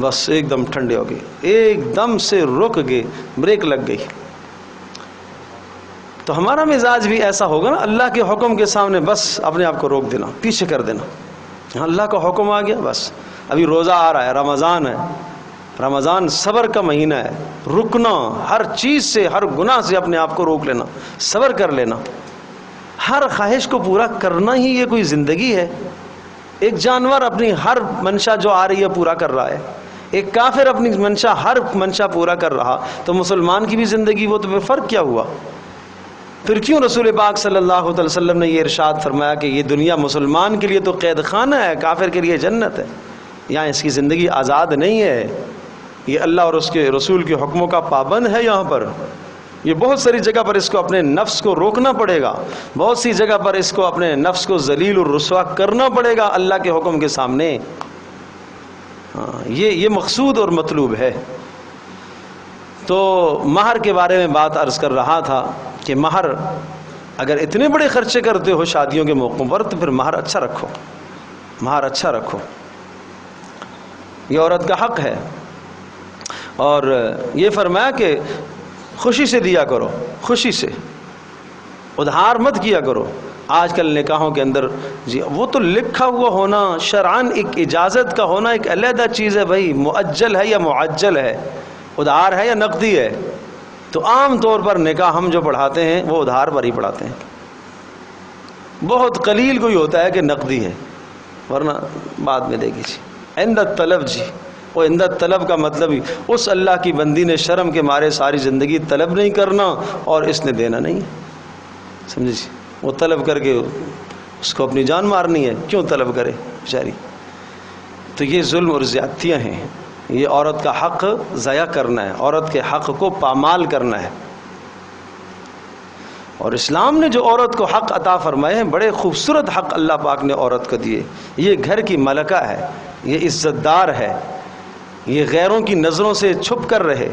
بس ایک دم ٹھنڈے ہو گئے، ایک دم سے رک گئے، بریک لگ گئی۔ تو ہمارا مزاج بھی ایسا ہوگا نا، اللہ کے حکم کے سامنے بس اپنے آپ کو روک دینا، پیچھے کر دینا۔ اللہ کا حکم آ گیا، بس ابھی روزہ آ رہا ہے، رمضان ہے، رمضان صبر کا مہینہ ہے، رکنا، ہر چیز سے، ہر گناہ سے اپنے آپ کو روک لینا، صبر کر لینا۔ ہر خواہش کو پورا کرنا ہی یہ کوئی زندگی ہے؟ ایک جانور اپنی ہر منشا جو آ رہی ہے پورا کر رہا ہے، ایک کافر اپنی منشا، ہر منشا پورا کر رہا، تو مسلمان کی بھی زندگی وہ، تو پھر فرق کیا ہوا؟ پھر کیوں رسول پاک صلی اللہ علیہ وسلم نے یہ ارشاد فرمایا کہ یہ دنیا مسلمان کے لیے تو قید خانہ ہے، کافر کے لیے جنت ہے، یہاں اس کی زندگی آزاد نہیں ہے، یہ اللہ اور اس کے رسول کے حکموں کا پابند ہے یہاں پر۔ یہ بہت ساری جگہ پر اس کو اپنے نفس کو روکنا پڑے گا، بہت سی جگہ پر اس کو اپنے نفس کو ذلیل اور رسوا کرنا پڑے گا اللہ کے حکم کے سامنے۔ یہ مقصود اور مطلوب ہے۔ تو مہر کے بارے میں بات عرض کر رہا تھا کہ مہر اگر اتنے بڑے خرچے کرتے ہو شادیوں کے موقعوں پر تو پھر مہر اچھا رکھو، مہر اچھا رکھو، یہ عورت کا حق ہے۔ اور یہ فرمایا کہ خوشی سے دیا کرو، خوشی سے، ادھار مت کیا کرو۔ آج کل نکاحوں کے اندر جی وہ تو لکھا ہوا ہونا، شرعاً ایک اجازت کا ہونا ایک علیحدہ چیز ہے بھائی، مؤجل ہے یا معجل ہے، ادھار ہے یا نقدی ہے۔ تو عام طور پر نکاح ہم جو پڑھاتے ہیں وہ ادھار پر ہی پڑھاتے ہیں، بہت قلیل کوئی ہوتا ہے کہ نقدی ہے، ورنہ بعد میں دے گی جی عند الطلب۔ جی وہ عند الطلب کا مطلب ہی اس اللہ کی بندی نے شرم کے مارے ساری زندگی طلب نہیں کرنا اور اس نے دینا نہیں، سمجھے جی، وہ طلب کر کے اس کو اپنی جان مارنی ہے، کیوں طلب کرے بیچاری۔ تو یہ ظلم اور زیادتیاں ہیں، یہ عورت کا حق ضائع کرنا ہے، عورت کے حق کو پامال کرنا ہے۔ اور اسلام نے جو عورت کو حق عطا فرمائے ہیں، بڑے خوبصورت حق اللہ پاک نے عورت کو دیے۔ یہ گھر کی ملکہ ہے، یہ عزت دار ہے، یہ غیروں کی نظروں سے چھپ کر رہے،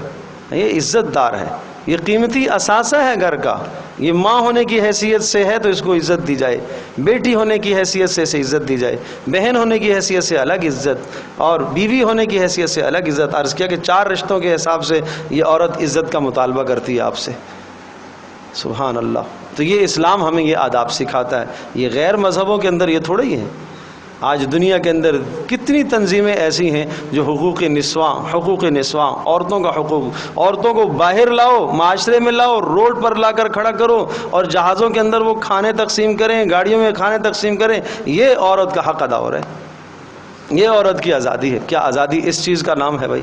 یہ عزت دار ہے، یہ قیمتی اثاثہ ہے گھر کا۔ یہ ماں ہونے کی حیثیت سے ہے تو اس کو عزت دی جائے، بیٹی ہونے کی حیثیت سے اسے عزت دی جائے، بہن ہونے کی حیثیت سے الگ عزت، اور بیوی ہونے کی حیثیت سے الگ عزت۔ عرض کیا کہ 4 رشتوں کے حساب سے یہ عورت عزت کا مطالبہ کرتی ہے آپ سے، سبحان اللہ۔ تو یہ اسلام ہمیں یہ آداب سکھاتا ہے، یہ غیر مذہبوں کے اندر یہ تھوڑا ہی ہیں۔ آج دنیا کے اندر کتنی تنظیمیں ایسی ہیں جو حقوق نسواں، عورتوں کا حقوق، عورتوں کو باہر لاؤ، معاشرے میں لاؤ، روڈ پر لا کر کھڑا کرو اور جہازوں کے اندر وہ کھانے تقسیم کریں، گاڑیوں میں کھانے تقسیم کریں۔ یہ عورت کا حق ادا ہو رہا ہے، یہ عورت کی آزادی ہے۔ کیا آزادی اس چیز کا نام ہے بھائی؟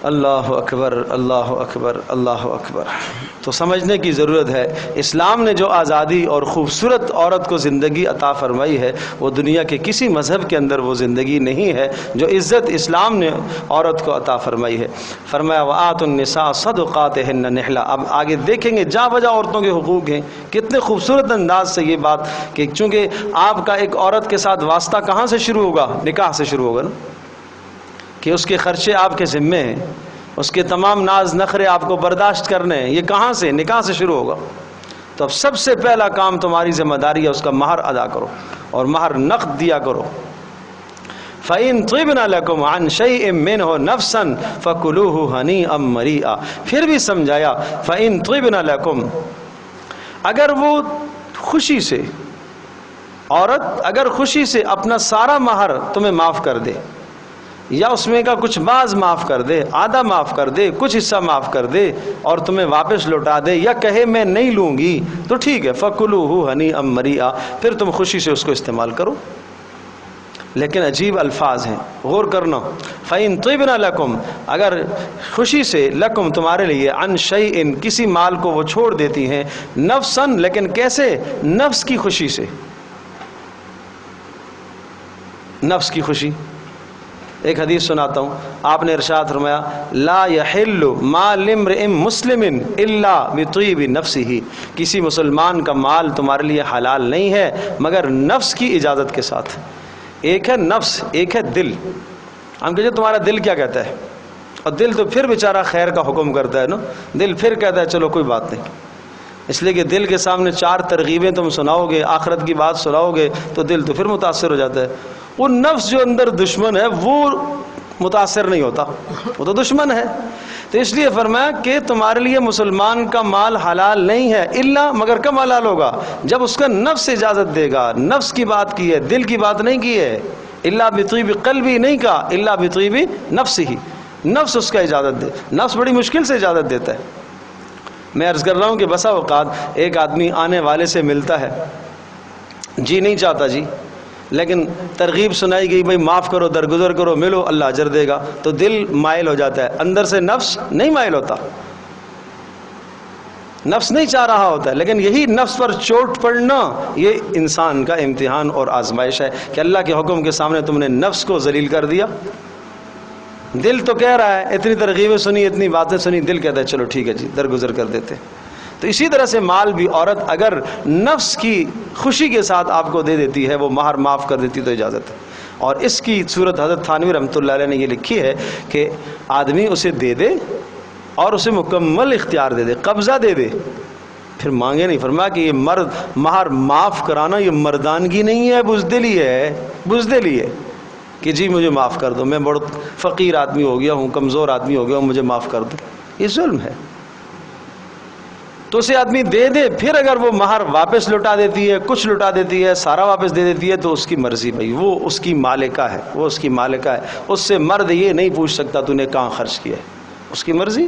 اللہ اکبر، اللہ اکبر، اللہ اکبر۔ تو سمجھنے کی ضرورت ہے، اسلام نے جو آزادی اور خوبصورت عورت کو زندگی عطا فرمائی ہے وہ دنیا کے کسی مذہب کے اندر وہ زندگی نہیں ہے جو عزت اسلام نے عورت کو عطا فرمائی ہے۔ فرمایا وآتوا النساء صدقاتہن نحلا۔ اب آگے دیکھیں گے جا بجا عورتوں کے حقوق ہیں، کتنے خوبصورت انداز سے یہ بات کہ چونکہ آپ کا ایک عورت کے ساتھ واسطہ کہاں سے شروع ہوگا؟ نکاح سے شروع ہوگا نا، کہ اس کے خرچے آپ کے ذمے ہیں، اس کے تمام ناز نخرے آپ کو برداشت کرنے ہیں، یہ کہاں سے؟ نکاح سے شروع ہوگا۔ تو اب سب سے پہلا کام تمہاری ذمہ داری ہے اس کا مہر ادا کرو، اور مہر نقد دیا کرو۔ فَإِن طِبْنَ لَكُمْ عَنْ شَيْءٍ مِّنْهُ نَفْسًا فَكُلُوهُ هَنِيئًا مَرِيئًا۔ پھر بھی سمجھایا فَإِن طِبْنَ لَكُمْ، اگر وہ خوشی سے، عورت اگر خوشی سے اپنا سارا مہر تمہیں معاف کر دے، یا اس میں کا کچھ بعض معاف کر دے، آدھا معاف کر دے، کچھ حصہ معاف کر دے اور تمہیں واپس لوٹا دے، یا کہے میں نہیں لوں گی، تو ٹھیک ہے، فَكُلُوهُ هَنِيئًا مَرِيئًا، پھر تم خوشی سے اس کو استعمال کرو۔ لیکن عجیب الفاظ ہیں، غور کرنا۔ فَإِن طِبْنَ لَكُمْ، اگر خوشی سے، لکم تمہارے لیے، عن شیئن کسی مال کو وہ چھوڑ دیتی ہیں، نفساً لیکن کیسے؟ نفس کی خوشی سے، نفس کی خوشی۔ ایک حدیث سناتا ہوں، آپ نے ارشاد فرمایا لا یحل مال امرئ مسلم الا بطیب نفسہ، کسی مسلمان کا مال تمہارے لیے حلال نہیں ہے مگر نفس کی اجازت کے ساتھ۔ ایک ہے نفس، ایک ہے دل۔ ہم کہتے ہیں تمہارا دل کیا کہتا ہے، اور دل تو پھر بیچارہ خیر کا حکم کرتا ہے نا، دل پھر کہتا ہے چلو کوئی بات نہیں، اس لیے کہ دل کے سامنے 4 ترغیبیں تم سناؤ گے، آخرت کی بات سناؤ گے تو دل تو پھر متاثر ہو جاتا ہے۔ وہ نفس جو اندر دشمن ہے وہ متاثر نہیں ہوتا، وہ تو دشمن ہے۔ تو اس لیے فرمایا کہ تمہارے لیے مسلمان کا مال حلال نہیں ہے الا، مگر کب حلال ہوگا؟ جب اس کا نفس اجازت دے گا۔ نفس کی بات کی ہے، دل کی بات نہیں کی ہے۔ الا بطیب قلبی نہیں کہا، الا بطیب نفسہ، نفس اس کا اجازت دے۔ نفس بڑی مشکل سے اجازت دیتا ہے۔ میں عرض کر رہا ہوں کہ بسا اوقات ایک آدمی آنے والے سے ملتا ہے، جی نہیں چاہتا جی، لیکن ترغیب سنائی گئی بھائی معاف کرو، درگزر کرو، ملو، اللہ اجر دے گا، تو دل مائل ہو جاتا ہے، اندر سے نفس نہیں مائل ہوتا، نفس نہیں چاہ رہا ہوتا ہے۔ لیکن یہی نفس پر چوٹ پڑنا یہ انسان کا امتحان اور آزمائش ہے کہ اللہ کے حکم کے سامنے تم نے نفس کو ذلیل کر دیا۔ دل تو کہہ رہا ہے، اتنی ترغیبیں سنی، اتنی باتیں سنی، دل کہتا ہے چلو ٹھیک ہے جی درگزر کر دیتے. تو اسی طرح سے مال بھی عورت اگر نفس کی خوشی کے ساتھ آپ کو دے دیتی ہے، وہ مہر معاف کر دیتی تو اجازت ہے. اور اس کی صورت حضرت تھانوی رحمۃ اللہ علیہ نے یہ لکھی ہے کہ آدمی اسے دے دے اور اسے مکمل اختیار دے دے، قبضہ دے دے، پھر مانگے نہیں. فرمایا کہ یہ مرد مہر معاف کرانا یہ مردانگی نہیں ہے، بزدلی ہے، بزدلی ہے کہ جی مجھے معاف کر دو، میں بہت فقیر آدمی ہو گیا ہوں، کمزور آدمی ہو گیا ہوں، مجھے معاف کر دو. یہ ظلم ہے. تو اسے آدمی دے دے، پھر اگر وہ مہر واپس لوٹا دیتی ہے، کچھ لوٹا دیتی ہے، سارا واپس دے دیتی ہے تو اس کی مرضی بھائی، وہ اس کی مالکہ ہے، وہ اس کی مالکہ ہے. اس سے مرد یہ نہیں پوچھ سکتا تو نے کہاں خرچ کیا ہے، اس کی مرضی.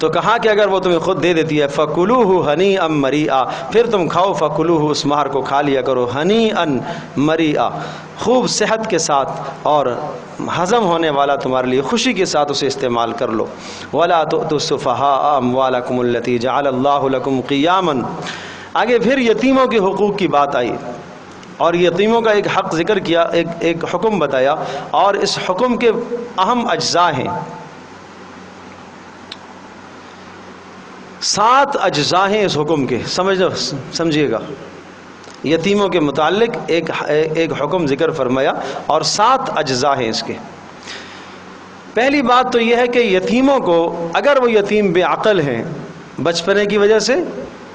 تو کہا کہ اگر وہ تمہیں خود دے دیتی ہے فَكُلُوهُ هَنِيئًا مَرِيئًا، پھر تم کھاؤ فَكُلُوهُ، اس مہر کو کھا لیا کرو، هَنِيئًا مَرِيئًا، خوب صحت کے ساتھ اور ہضم ہونے والا تمہارے لیے، خوشی کے ساتھ اسے استعمال کر لو. وَلَا تُؤْتُوا السُّفَهَاءَ أَمْوَالَكُمُ الَّتِي جَعَلَ اللَّهُ لَكُمْ قِيَامًا. آگے پھر یتیموں کے حقوق کی بات آئی اور یتیموں کا ایک حق ذکر کیا، ایک حکم بتایا، اور اس حکم کے اہم اجزاء ہیں. 7 اجزاء ہیں اس حکم کے، سمجھیے گا. یتیموں کے متعلق ایک حکم ذکر فرمایا اور 7 اجزاء ہیں اس کے. پہلی بات تو یہ ہے کہ یتیموں کو، اگر وہ یتیم بے عقل ہیں بچپنے کی وجہ سے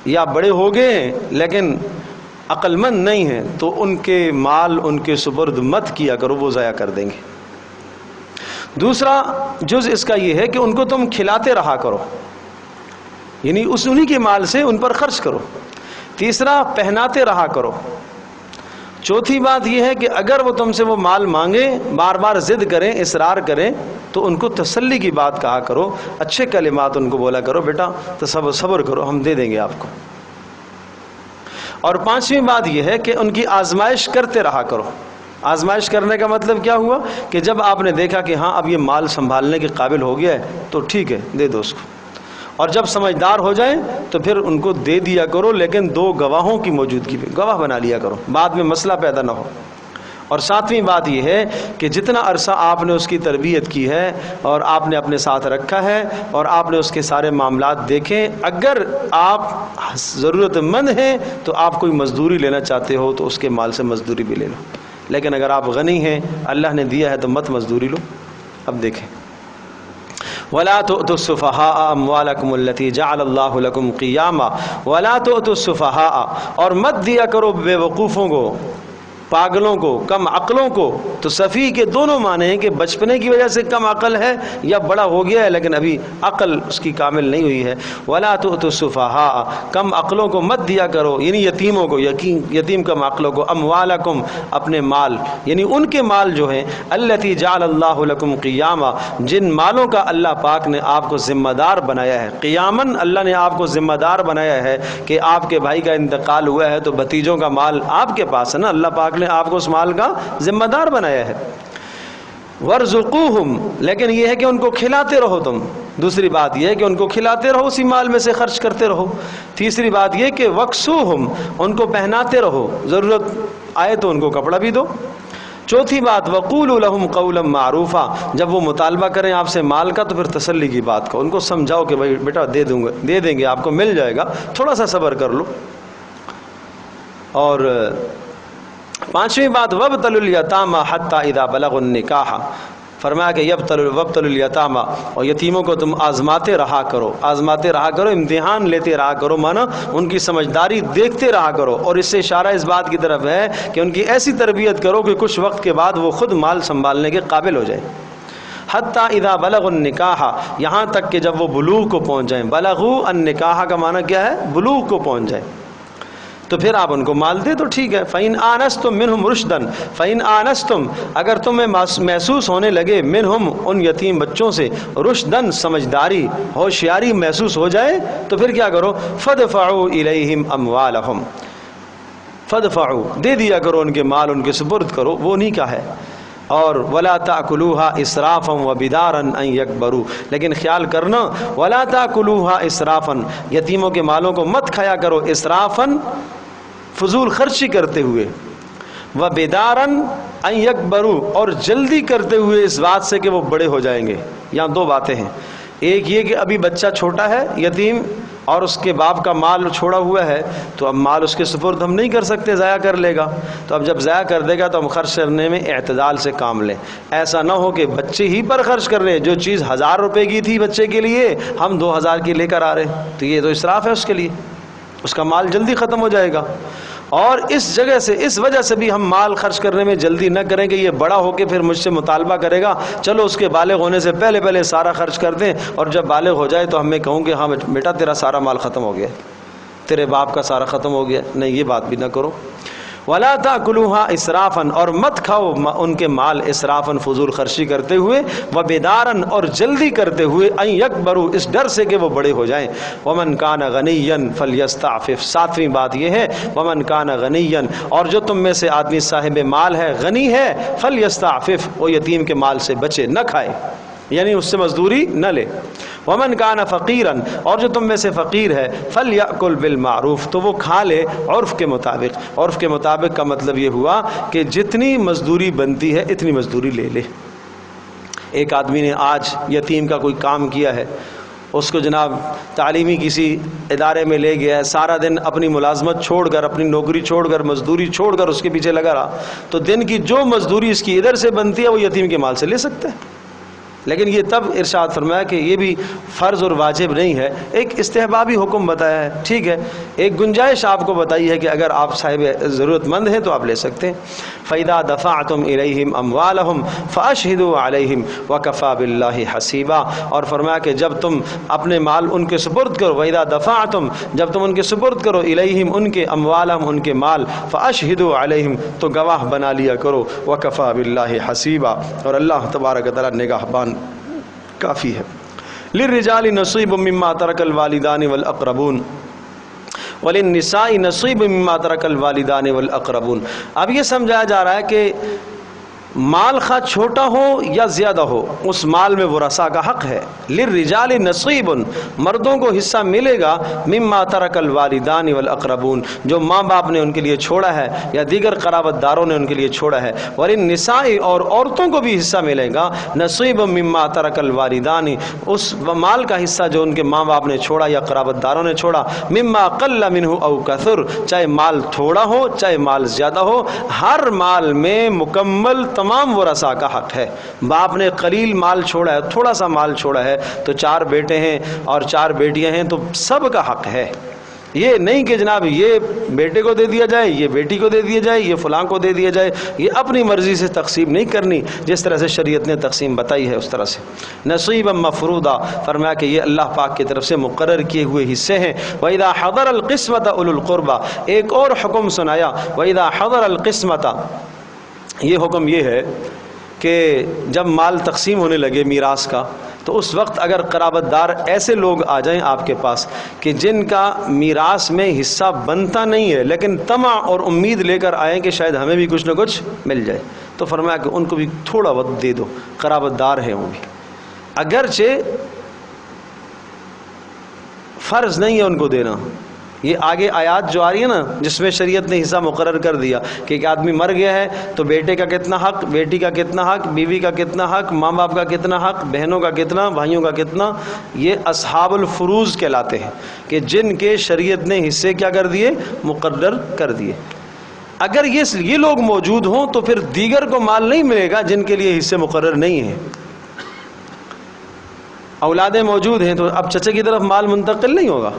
یا بڑے ہو گئے ہیں لیکن عقل مند نہیں ہیں، تو ان کے مال ان کے سپرد مت کیا کرو، وہ ضائع کر دیں گے. دوسرا جز اس کا یہ ہے کہ ان کو تم کھلاتے رہا کرو، یعنی انہی کے مال سے ان پر خرچ کرو. تیسرا پہناتے رہا کرو. چوتھی بات یہ ہے کہ اگر وہ تم سے وہ مال مانگے، بار بار ضد کریں، اصرار کریں، تو ان کو تسلی کی بات کہا کرو، اچھے کلمات ان کو بولا کرو، بیٹا تو صبر کرو، ہم دے دیں گے آپ کو. اور 5ویں بات یہ ہے کہ ان کی آزمائش کرتے رہا کرو. آزمائش کرنے کا مطلب کیا ہوا کہ جب آپ نے دیکھا کہ ہاں اب یہ مال سنبھالنے کے قابل ہو گیا ہے تو ٹھیک ہے دے دو اس کو، اور جب سمجھدار ہو جائیں تو پھر ان کو دے دیا کرو، لیکن 2 گواہوں کی موجودگی میں، گواہ بنا لیا کرو، بعد میں مسئلہ پیدا نہ ہو. اور 7ویں بات یہ ہے کہ جتنا عرصہ آپ نے اس کی تربیت کی ہے اور آپ نے اپنے ساتھ رکھا ہے اور آپ نے اس کے سارے معاملات دیکھیں، اگر آپ ضرورت مند ہیں تو آپ کوئی مزدوری لینا چاہتے ہو تو اس کے مال سے مزدوری بھی لے لو، لیکن اگر آپ غنی ہیں، اللہ نے دیا ہے تو مت مزدوری لو. اب دیکھیں وَلَا تُؤْتُوا السُّفَهَاءَ أَمْوَالَكُمُ الَّتِي جَعَلَ اللَّهُ لَكُمْ قِيَامًا وَلَا تُؤْتُوا السُّفَهَاءَ، اور مت دیا کرو بے وقوفوں کو، پاگلوں کو، کم عقلوں کو. تو سفیہ کے دونوں معنی ہیں کہ بچپنے کی وجہ سے کم عقل ہے یا بڑا ہو گیا ہے لیکن ابھی عقل اس کی کامل نہیں ہوئی ہے. وَلَا تُؤْتُوا السُّفَهَاءَ، کم عقلوں کو مت دیا کرو، یعنی یتیموں کو، یتیم کم عقلوں کو، اموالکم، اپنے مال، یعنی ان کے مال جو ہیں، التی جعل اللہ لکم قیاما، جن مالوں کا اللہ پاک نے آپ کو ذمہ دار بنایا ہے. قیاماً اللہ نے آپ کو ذمہ دار بنایا ہے کہ آپ کے بھائی کا انتقال ہوا ہے تو بھتیجوں کا مال آپ کے پاس ہے نا، اللہ پاک نے آپ کو اس مال کا ذمہ دار بنایا ہے. وَارْزُقُوهُمْ، لیکن یہ ہے کہ ان کو کھلاتے رہو تم. دوسری بات یہ ہے کہ ان کو کھلاتے رہو، اسی مال میں سے خرچ کرتے رہو. تیسری بات یہ کہ وَاكْسُوهُمْ، ان کو پہناتے رہو، ضرورت آئے تو ان کو کپڑا بھی دو. چوتھی بات وَقُولُوا لَهُمْ قَوْلًا مَعْرُوفًا، جب وہ مطالبہ کریں آپ سے مال کا تو پھر تسلی کی بات کو، ان کو سمجھاؤ کہ بھائی بیٹا دے دیں گے آپ کو، مل جائے گا، تھوڑا سا صبر کر لو. اور 5ویں بات وَابْتَلُوا الْيَتَامَى حَتَّى إِذَا بَلَغُوا النِّكَاحَ، فرمایا کہ وَابْتَلُوا الْيَتَامَى، اور یتیموں کو تم آزماتے رہا کرو، امتحان لیتے رہا کرو، مانا ان کی سمجھداری دیکھتے رہا کرو. اور اس سے اشارہ اس بات کی طرف ہے کہ ان کی ایسی تربیت کرو کہ کچھ وقت کے بعد وہ خود مال سنبھالنے کے قابل ہو جائے. حتیٰ اذا بلغوا النکاح، یہاں تک کہ جب وہ بلوغ کو پہنچ جائیں. بلغوا النکاح کا معنی کیا ہے؟ بلوغ کو پہنچ جائیں. تو پھر آپ ان کو مال دے تو ٹھیک ہے. فَإِنْ آنَسْتُمْ مِنْهُمْ رُشْدًا، فَإِنْ آنَسْتُمْ، اگر تمہیں محسوس ہونے لگے، منہم، ان یتیم بچوں سے، رشدن، سمجھداری، ہوشیاری محسوس ہو جائے تو پھر کیا کرو؟ فَادْفَعُوا إِلَيْهِمْ أَمْوَالَهُمْ، فَادْفَعُوا، دے دیا کرو ان کے مال، ان کے سپرد کرو، وہ انہی کا ہے. اور وَلَا تَأْكُلُوهَا إِسْرَافًا وَبِدَارًا أَن يَكْبَرُوا، لیکن خیال کرنا وَلَا تَأْكُلُوهَا إِسْرَافًا، یتیموں کے مالوں کو مت کھایا کرو اسرافاً، فضول خرچی کرتے ہوئے، وَبِدَارًا، ان یکبروا، اور جلدی کرتے ہوئے اس بات سے کہ وہ بڑے ہو جائیں گے۔ یہاں دو باتیں ہیں، ایک یہ کہ ابھی بچہ چھوٹا ہے یتیم اور اس کے باپ کا مال چھوڑا ہوا ہے، تو اب مال اس کے سپرد ہم نہیں کر سکتے، ضائع کر لے گا، تو اب جب ضائع کر دے گا تو ہم خرچ کرنے میں اعتدال سے کام لیں۔ ایسا نہ ہو کہ بچے ہی پر خرچ کر رہے ہیں، جو چیز 1000 روپے کی تھی بچے کے لیے ہم 2000 کی لے کر آ رہے ہیں، تو یہ تو اسراف ہے اس کے لیے، اس کا مال جلدی ختم ہو جائے گا۔ اور اس جگہ سے، اس وجہ سے بھی ہم مال خرچ کرنے میں جلدی نہ کریں کہ یہ بڑا ہو کے پھر مجھ سے مطالبہ کرے گا، چلو اس کے بالغ ہونے سے پہلے پہلے سارا خرچ کر دیں، اور جب بالغ ہو جائے تو ہم میں کہوں کہ ہاں بیٹا تیرا سارا مال ختم ہو گیا، تیرے باپ کا سارا ختم ہو گیا۔ نہیں، یہ بات بھی نہ کرو۔ وَلَا تَأْكُلُوهَا إِسْرَافًا، اور مت کھاؤ ان کے مال اسرافاً، فضول خرچی کرتے ہوئے، وَبِدَارًا، اور جلدی کرتے ہوئے، أَن يَكْبَرُوا، اس ڈر سے کہ وہ بڑے ہو جائیں۔ وَمَنْ كَانَ غَنِيًّا فَلْيَسْتَعْفِفْ، ساتویں بات یہ ہے وَمَنْ كَانَ غَنِيًّا، اور جو تم میں سے آدمی صاحب مال ہے، غنی ہے، فَلْيَسْتَعْفِفْ، وہ یتیم کے مال سے بچے، نہ کھائے، یعنی اس سے مزدوری نہ لے۔ ومن کان فقیرن، اور جو تم میں سے فقیر ہے، فلیأکل بالمعروف، تو وہ کھا لے عرف کے مطابق۔ عرف کے مطابق کا مطلب یہ ہوا کہ جتنی مزدوری بنتی ہے اتنی مزدوری لے لے۔ ایک آدمی نے آج یتیم کا کوئی کام کیا ہے، اس کو جناب تعلیمی کسی ادارے میں لے گیا ہے، سارا دن اپنی ملازمت چھوڑ کر، اپنی نوکری چھوڑ کر، مزدوری چھوڑ کر اس کے پیچھے لگا رہا، تو دن کی جو مزدوری اس کی ادھر سے بنتی ہے وہ یتیم کے مال سے لے سکتا ہے۔ لیکن یہ تب ارشاد فرمایا کہ یہ بھی فرض اور واجب نہیں ہے، ایک استحبابی حکم بتایا ہے، ٹھیک ہے، ایک گنجائش آپ کو بتائی ہے کہ اگر آپ صاحب ضرورت مند ہیں تو آپ لے سکتے ہیں۔ فَإِذَا دَفَعْتُمْ إِلَيْهِمْ أَمْوَالَهُمْ فَأَشْهِدُوا عَلَيْهِمْ وَكَفَى بِاللَّهِ حَسِيبًا، اور فرمایا کہ جب تم اپنے مال ان کے سپرد کرو، وَإِذَا دَفَعْتُمْ، جب تم ان کے سپرد کرو، إِلَيْهِمْ، ان کے، أَمْوَالَهُمْ، ان کے مال، فَأَشْهِدُوا عَلَيْهِمْ، تو گواہ بنا لیا کرو، وَكَفَى بِاللَّهِ حَسِيبًا، اور اللہ تبارک و تعالی نگہبان کافی ہے۔ للرجال نصیب مما ترک الوالدان والاقربون وللنساء نصیب مما ترک الوالدان والاقربون۔ اب یہ سمجھایا جا رہا ہے کہ مال خواہ چھوٹا ہو یا زیادہ ہو، اس مال میں ورثاء کا حق ہے۔ للرجال نصیب، مردوں کو حصہ ملے گا، مما ترک الوالدان والاقربون، جو ماں باپ نے ان کے لیے چھوڑا ہے یا دیگر قرابت داروں نے ان کے لیے چھوڑا ہے۔ وللنساء، اور عورتوں کو بھی حصہ ملے گا، نصیب مما ترک الوالدان، اس مال کا حصہ جو ان کے ماں باپ نے چھوڑا یا قرابت داروں نے چھوڑا، مما قل منہ او کثر، چاہے مال تھوڑا ہو چاہے مال زیادہ ہو، ہر مال میں مکمل تمام ورثاء کا حق ہے۔ باپ نے قلیل مال چھوڑا ہے، تھوڑا سا مال چھوڑا ہے، تو 4 بیٹے ہیں اور 4 بیٹیاں ہیں، تو سب کا حق ہے۔ یہ نہیں کہ جناب یہ بیٹے کو دے دیا جائے، یہ بیٹی کو دے دیا جائے، یہ فلاں کو دے دیا جائے، یہ اپنی مرضی سے تقسیم نہیں کرنی، جس طرح سے شریعت نے تقسیم بتائی ہے اس طرح سے۔ نصیبا مفروضا، فرمایا کہ یہ اللہ پاک کی طرف سے مقرر کیے ہوئے حصے ہیں۔ وَإِذَا حَضَرَ الْقِسْمَةَ أُولُو الْقُرْبَى، ایک اور حکم سنایا، وَإِذَا حَضَرَ الْقِسْمَةَ، یہ حکم یہ ہے کہ جب مال تقسیم ہونے لگے میراث کا، تو اس وقت اگر قرابت دار ایسے لوگ آ جائیں آپ کے پاس کہ جن کا میراث میں حصہ بنتا نہیں ہے، لیکن طمع اور امید لے کر آئیں کہ شاید ہمیں بھی کچھ نہ کچھ مل جائے، تو فرمایا کہ ان کو بھی تھوڑا وقت دے دو، قرابت دار ہیں وہ بھی، اگرچہ فرض نہیں ہے ان کو دینا۔ یہ آگے آیات جو آ رہی ہے نا، جس میں شریعت نے حصہ مقرر کر دیا کہ ایک آدمی مر گیا ہے تو بیٹے کا کتنا حق، بیٹی کا کتنا حق، بیوی کا کتنا حق، ماں باپ کا کتنا حق، بہنوں کا کتنا، بھائیوں کا کتنا، یہ اصحاب الفروض کہلاتے ہیں، کہ جن کے شریعت نے حصے کیا کر دیے، مقرر کر دیے۔ اگر یہ لوگ موجود ہوں تو پھر دیگر کو مال نہیں ملے گا جن کے لیے حصے مقرر نہیں ہیں۔ اولادیں موجود ہیں تو اب چچے کی طرف مال منتقل نہیں ہوگا۔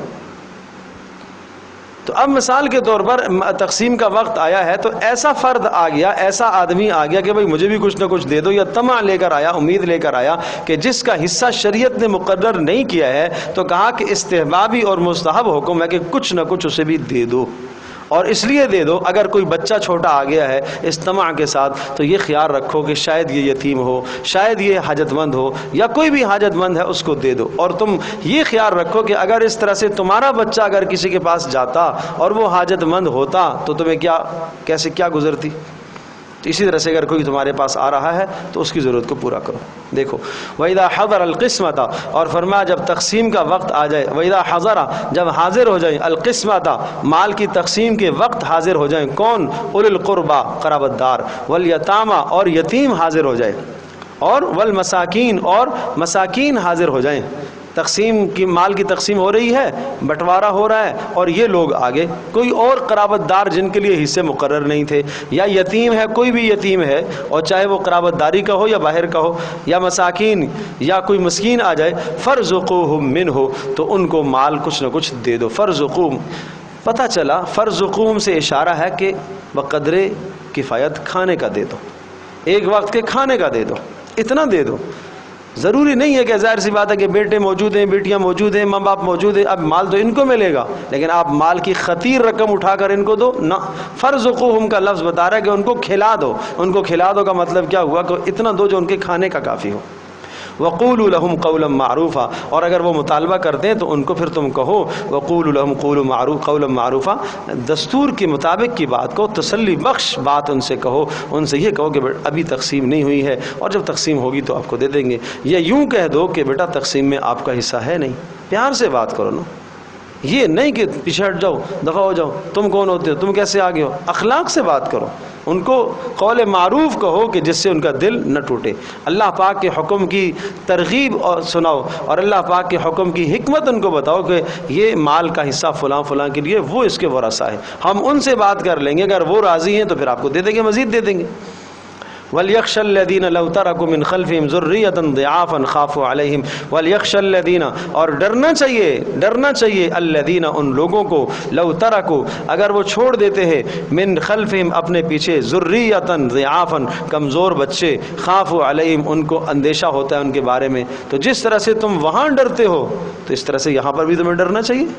تو اب مثال کے طور پر تقسیم کا وقت آیا ہے تو ایسا فرد آ گیا، ایسا آدمی آ گیا کہ بھائی مجھے بھی کچھ نہ کچھ دے دو، یا طمع لے کر آیا، امید لے کر آیا کہ جس کا حصہ شریعت نے مقرر نہیں کیا ہے، تو کہا کہ استحبابی اور مستحب حکم ہے کہ کچھ نہ کچھ اسے بھی دے دو۔ اور اس لیے دے دو، اگر کوئی بچہ چھوٹا آ گیا ہے اس طمع کے ساتھ، تو یہ خیال رکھو کہ شاید یہ یتیم ہو، شاید یہ حاجت مند ہو، یا کوئی بھی حاجت مند ہے اس کو دے دو۔ اور تم یہ خیال رکھو کہ اگر اس طرح سے تمہارا بچہ اگر کسی کے پاس جاتا اور وہ حاجت مند ہوتا تو تمہیں کیا گزرتی؟ تو اسی طرح سے اگر کوئی تمہارے پاس آ رہا ہے تو اس کی ضرورت کو پورا کرو. دیکھو وَإِذَا حَضَرَ الْقِسْمَةَ، اور فرمایا جب تقسیم کا وقت آ جائے، وَإِذَا حَضَرَ جب حاضر ہو جائیں، الْقِسْمَةَ مال کی تقسیم کے وقت حاضر ہو جائیں. کون؟ اُولِي الْقُرْبَى قرابت دار، وَالْيَتَامَى اور یتیم حاضر ہو جائے، اور وَالْمَسَاكِين اور مساکین حاضر ہو جائیں. تقسیم کی مال کی تقسیم ہو رہی ہے، بٹوارا ہو رہا ہے، اور یہ لوگ آگے کوئی اور قرابت دار جن کے لیے حصے مقرر نہیں تھے، یا یتیم ہے، کوئی بھی یتیم ہے، اور چاہے وہ قرابت داری کا ہو یا باہر کا ہو، یا مساکین یا کوئی مسکین آ جائے، فَارْزُقُوهُم مِّنْهُ تو ان کو مال کچھ نہ کچھ دے دو. فَارْزُقُوهُم پتہ چلا فَارْزُقُوهُم سے اشارہ ہے کہ بقدر کفایت کھانے کا دے دو، ایک وقت کے کھانے کا دے دو، اتنا دے دو. ضروری نہیں ہے کہ ظاہر سی بات ہے کہ بیٹے موجود ہیں، بیٹیاں موجود ہیں، ماں باپ موجود ہیں، اب مال تو ان کو ملے گا، لیکن آپ مال کی خطیر رقم اٹھا کر ان کو دو نہ. فَارْزُقُوهُم کا لفظ بتا رہا ہے کہ ان کو کھلا دو. ان کو کھلا دو کا مطلب کیا ہوا کہ اتنا دو جو ان کے کھانے کا کافی ہو. وَقُولُوا لَهُمْ قَوْلًا مَّعْرُوفًا اور اگر وہ مطالبہ کرتے ہیں تو ان کو پھر تم کہو وَقُولُوا لَهُمْ قَوْلًا مَّعْرُوفًا دستور کے مطابق کی بات کو، تسلی بخش بات ان سے کہو. ان سے یہ کہو کہ ابھی تقسیم نہیں ہوئی ہے، اور جب تقسیم ہوگی تو آپ کو دے دیں گے. یا یوں کہہ دو کہ بیٹا تقسیم میں آپ کا حصہ ہے نہیں. پیار سے بات کرو نا، یہ نہیں کہ پیچھے ہٹ جاؤ، دفع ہو جاؤ، تم کون ہوتے ہو، تم کیسے آگے ہو. اخلاق سے بات کرو، ان کو قول معروف کہو کہ جس سے ان کا دل نہ ٹوٹے. اللہ پاک کے حکم کی ترغیب اور سناؤ، اور اللہ پاک کے حکم کی حکمت ان کو بتاؤ کہ یہ مال کا حصہ فلاں فلاں کے لیے، وہ اس کے ورثہ ہے. ہم ان سے بات کر لیں گے، اگر وہ راضی ہیں تو پھر آپ کو دے دیں گے، مزید دے دیں گے. وَلْيَخْشَ الَّذِينَ لَوْ تَرَكُوا مِنْ خَلْفِهِمْ ذُرِّيَّةً ضِعَافًا خَافُوا عَلَيْهِمْ وَلْيَخْشَ الَّذِينَ اور ڈرنا چاہیے الَّذِينَ ان لوگوں کو لَوْ تَرَكُوا اگر وہ چھوڑ دیتے ہیں مِنْ خَلْفِهِمْ اپنے پیچھے ذُرِّيَّةً ضِعَافًا کمزور بچے خَافُوا عَلَيْهِمْ ان کو اندیشہ ہوتا ہے ان کے بارے میں. تو جس طرح سے تم وہاں ڈرتے ہو تو اس طرح سے یہاں پر بھی تمہیں ڈرنا چاہیے.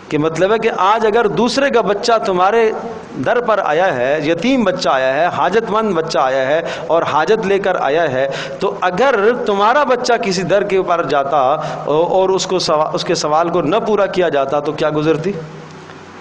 کہ مطلب ہے کہ آج اگر دوسرے کا بچہ تمہارے در پر آیا ہے، یتیم بچہ آیا ہے، حاجت مند بچہ آیا ہے اور حاجت لے کر آیا ہے، تو اگر تمہارا بچہ کسی در کے اوپر جاتا اور اس کے سوال کو نہ پورا کیا جاتا تو کیا گزرتی.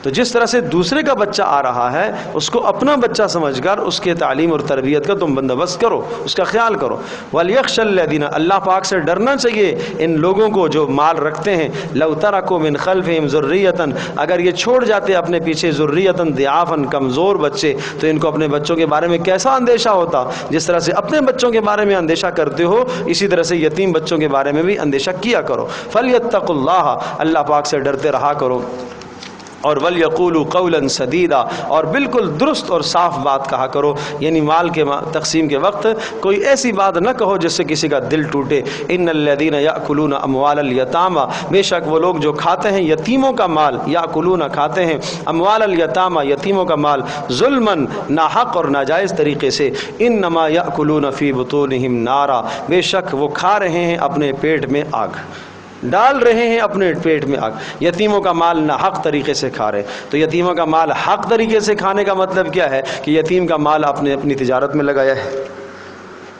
تو جس طرح سے دوسرے کا بچہ آ رہا ہے اس کو اپنا بچہ سمجھ کر اس کے تعلیم اور تربیت کا تم بندوبست کرو، اس کا خیال کرو. وَلْيَخْشَ الَّذِينَ اللہ پاک سے ڈرنا چاہیے ان لوگوں کو جو مال رکھتے ہیں. لَوْ تَرَكُوا مِنْ خَلْفِهِمْ ذُرِّيَّةً اگر یہ چھوڑ جاتے اپنے پیچھے ذُرِّيَّةً ضِعَافًا کمزور بچے، تو ان کو اپنے بچوں کے بارے میں کیسا اندیشہ ہوتا. جس طرح سے اپنے بچوں کے بارے میں اندیشہ کرتے ہو اسی طرح سے یتیم بچوں کے بارے میں بھی اندیشہ کیا کرو. فَلْيَتَّقُوا اللَّهَ اللہ پاک سے ڈرتے رہا کرو. اور وَلْيَقُولُوا قَوْلًا سَدِيدًا اور بالکل درست اور صاف بات کہا کرو. یعنی مال کے تقسیم کے وقت کوئی ایسی بات نہ کہو جس سے کسی کا دل ٹوٹے. إِنَّ الَّذِينَ يَأْكُلُونَ أَمْوَالَ الْيَتَامَى بے شک وہ لوگ جو کھاتے ہیں یتیموں کا مال، یأکلون کھاتے ہیں، اموال الیتامى یتیموں کا مال، ظلماً ناحق اور ناجائز طریقے سے، انما یأکلون فی بطونہم نارا بے شک وہ کھا رہے ہیں اپنے پیٹ میں آگ، ڈال رہے ہیں اپنے پیٹ میں آگ. یتیموں کا مال نہ حق طریقے سے کھا رہے. تو یتیموں کا مال حق طریقے سے کھانے کا مطلب کیا ہے کہ یتیم کا مال آپ نے اپنی تجارت میں لگایا ہے،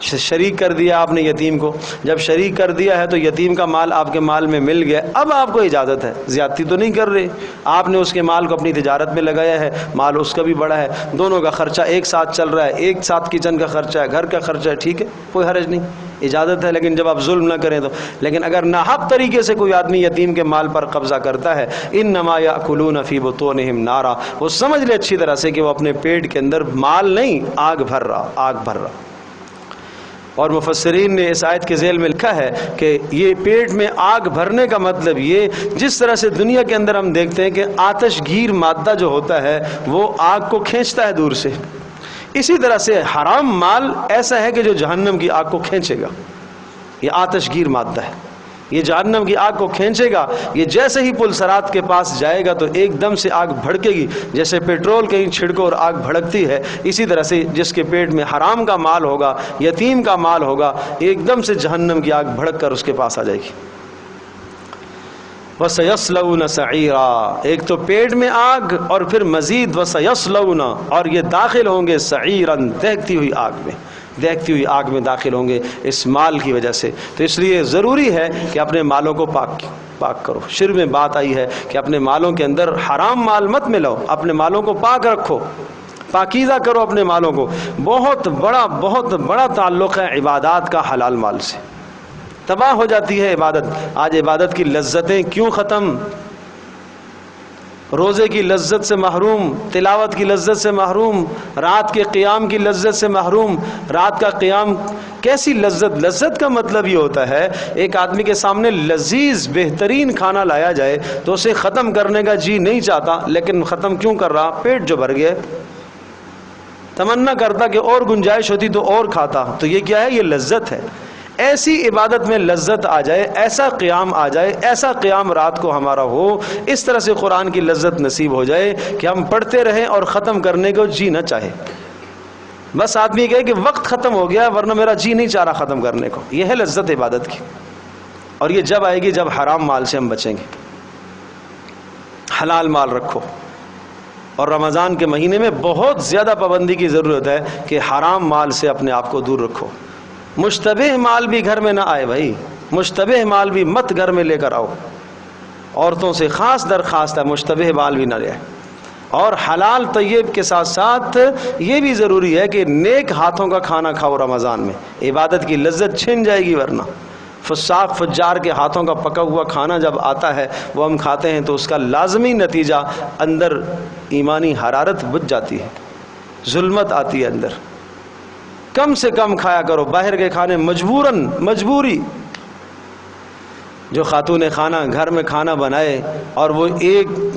شریک کر دیا آپ نے یتیم کو. جب شریک کر دیا ہے تو یتیم کا مال آپ کے مال میں مل گیا. اب آپ کو اجازت ہے، زیادتی تو نہیں کر رہے، آپ نے اس کے مال کو اپنی تجارت میں لگایا ہے، مال اس کا بھی بڑا ہے، دونوں کا خرچہ ایک ساتھ چل رہا ہے، ایک ساتھ کچن کا خرچہ ہے، گھر کا خرچہ ہے، ٹھیک ہے، کوئی حرج نہیں، اجازت ہے. لیکن جب آپ ظلم نہ کریں تو. لیکن اگر ناحق طریقے سے کوئی آدمی یتیم کے مال پر قبضہ کرتا ہے، انما یاکلون فی بطونہم نارا وہ سمجھ لے اچھی طرح سے کہ وہ اپنے پیٹ کے اندر مال نہیں آگ بھر رہا. اور مفسرین نے اس آیت کے ذیل میں لکھا ہے کہ یہ پیٹ میں آگ بھرنے کا مطلب یہ، جس طرح سے دنیا کے اندر ہم دیکھتے ہیں کہ آتش گیر مادہ جو ہوتا ہے وہ آگ کو کھینچتا ہے دور سے، اسی طرح سے حرام مال ایسا ہے کہ جو جہنم کی آگ کو کھینچے گا. یہ آتش گیر مادہ ہے، یہ جہنم کی آگ کو کھینچے گا. یہ جیسے ہی پل صراط کے پاس جائے گا تو ایک دم سے آگ بھڑکے گی، جیسے پیٹرول کہیں چھڑکو اور آگ بھڑکتی ہے، اسی طرح سے جس کے پیٹ میں حرام کا مال ہوگا، یتیم کا مال ہوگا، ایک دم سے جہنم کی آگ بھڑک کر اس کے پاس آ جائے گی. وَسَيَصْلَوْنَ سَعِيرًا ایک تو پیٹ میں آگ اور پھر مزید وَسَيَصْلَوْنَ اور یہ داخل ہوں گے سعیراً دہکتی ہوئی آگ میں داخل ہوں گے اس مال کی وجہ سے. تو اس لیے ضروری ہے کہ اپنے مالوں کو پاک کرو. شروع میں بات آئی ہے کہ اپنے مالوں کے اندر حرام مال مت ملاؤ، اپنے مالوں کو پاک رکھو. پاکیزہ کرو اپنے مالوں کو۔ بہت بڑا تعلق ہے عبادات کا حلال مال سے۔ تباہ ہو جاتی ہے عبادت۔ آج عبادت کی لذتیں کیوں ختم؟ روزے کی لذت سے محروم، تلاوت کی لذت سے محروم، رات کے قیام کی لذت سے محروم۔ رات کا قیام کیسی لذت! لذت کا مطلب یہ ہوتا ہے ایک آدمی کے سامنے لذیذ بہترین کھانا لایا جائے تو اسے ختم کرنے کا جی نہیں چاہتا، لیکن ختم کیوں کر رہا؟ پیٹ جو بھر گیا، تمنا کرتا کہ اور گنجائش ہوتی تو اور کھاتا۔ تو یہ کیا ہے؟ یہ لذت ہے۔ ایسی عبادت میں لذت آ جائے، ایسا قیام آ جائے، ایسا قیام رات کو ہمارا ہو، اس طرح سے قرآن کی لذت نصیب ہو جائے کہ ہم پڑھتے رہیں اور ختم کرنے کو جی نہ چاہے۔ بس آدمی کہے کہ وقت ختم ہو گیا ورنہ میرا جی نہیں چاہ رہا ختم کرنے کو۔ یہ ہے لذت عبادت کی، اور یہ جب آئے گی جب حرام مال سے ہم بچیں گے۔ حلال مال رکھو، اور رمضان کے مہینے میں بہت زیادہ پابندی کی ضرورت ہے کہ حرام مال سے اپنے آپ کو دور رکھو۔ مشتبہ مال بھی گھر میں نہ آئے بھائی، مشتبہ مال بھی مت گھر میں لے کر آؤ۔ عورتوں سے خاص درخواست ہے مشتبہ مال بھی نہ لے۔ اور حلال طیب کے ساتھ ساتھ یہ بھی ضروری ہے کہ نیک ہاتھوں کا کھانا کھاؤ رمضان میں، عبادت کی لذت چھن جائے گی ورنہ۔ فساق فجار کے ہاتھوں کا پکا ہوا کھانا جب آتا ہے وہ ہم کھاتے ہیں تو اس کا لازمی نتیجہ اندر ایمانی حرارت بجھ جاتی ہے، ظلمت آتی ہے اندر۔ کم سے کم کھایا کرو باہر کے کھانے، مجبوری۔ جو خاتون خانہ گھر میں کھانا بنائے اور وہ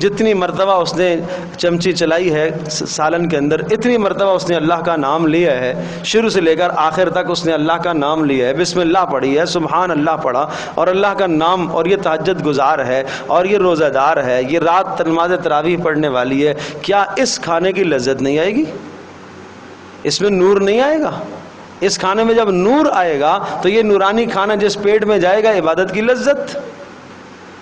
جتنی مرتبہ اس نے چمچی چلائی ہے سالن کے اندر، اتنی مرتبہ اس نے اللہ کا نام لیا ہے، شروع سے لے کر آخر تک اس نے اللہ کا نام لیا ہے، بسم اللہ پڑھی ہے، سبحان اللہ پڑھا، اور اللہ کا نام، اور یہ تہجد گزار ہے، اور یہ روزہ دار ہے، یہ رات نماز تراویح پڑھنے والی ہے، کیا اس کھانے کی لذت نہیں آئے گی؟ اس میں نور نہیں آئے گا؟ اس کھانے میں جب نور آئے گا تو یہ نورانی کھانا جس پیٹ میں جائے گا عبادت کی لذت۔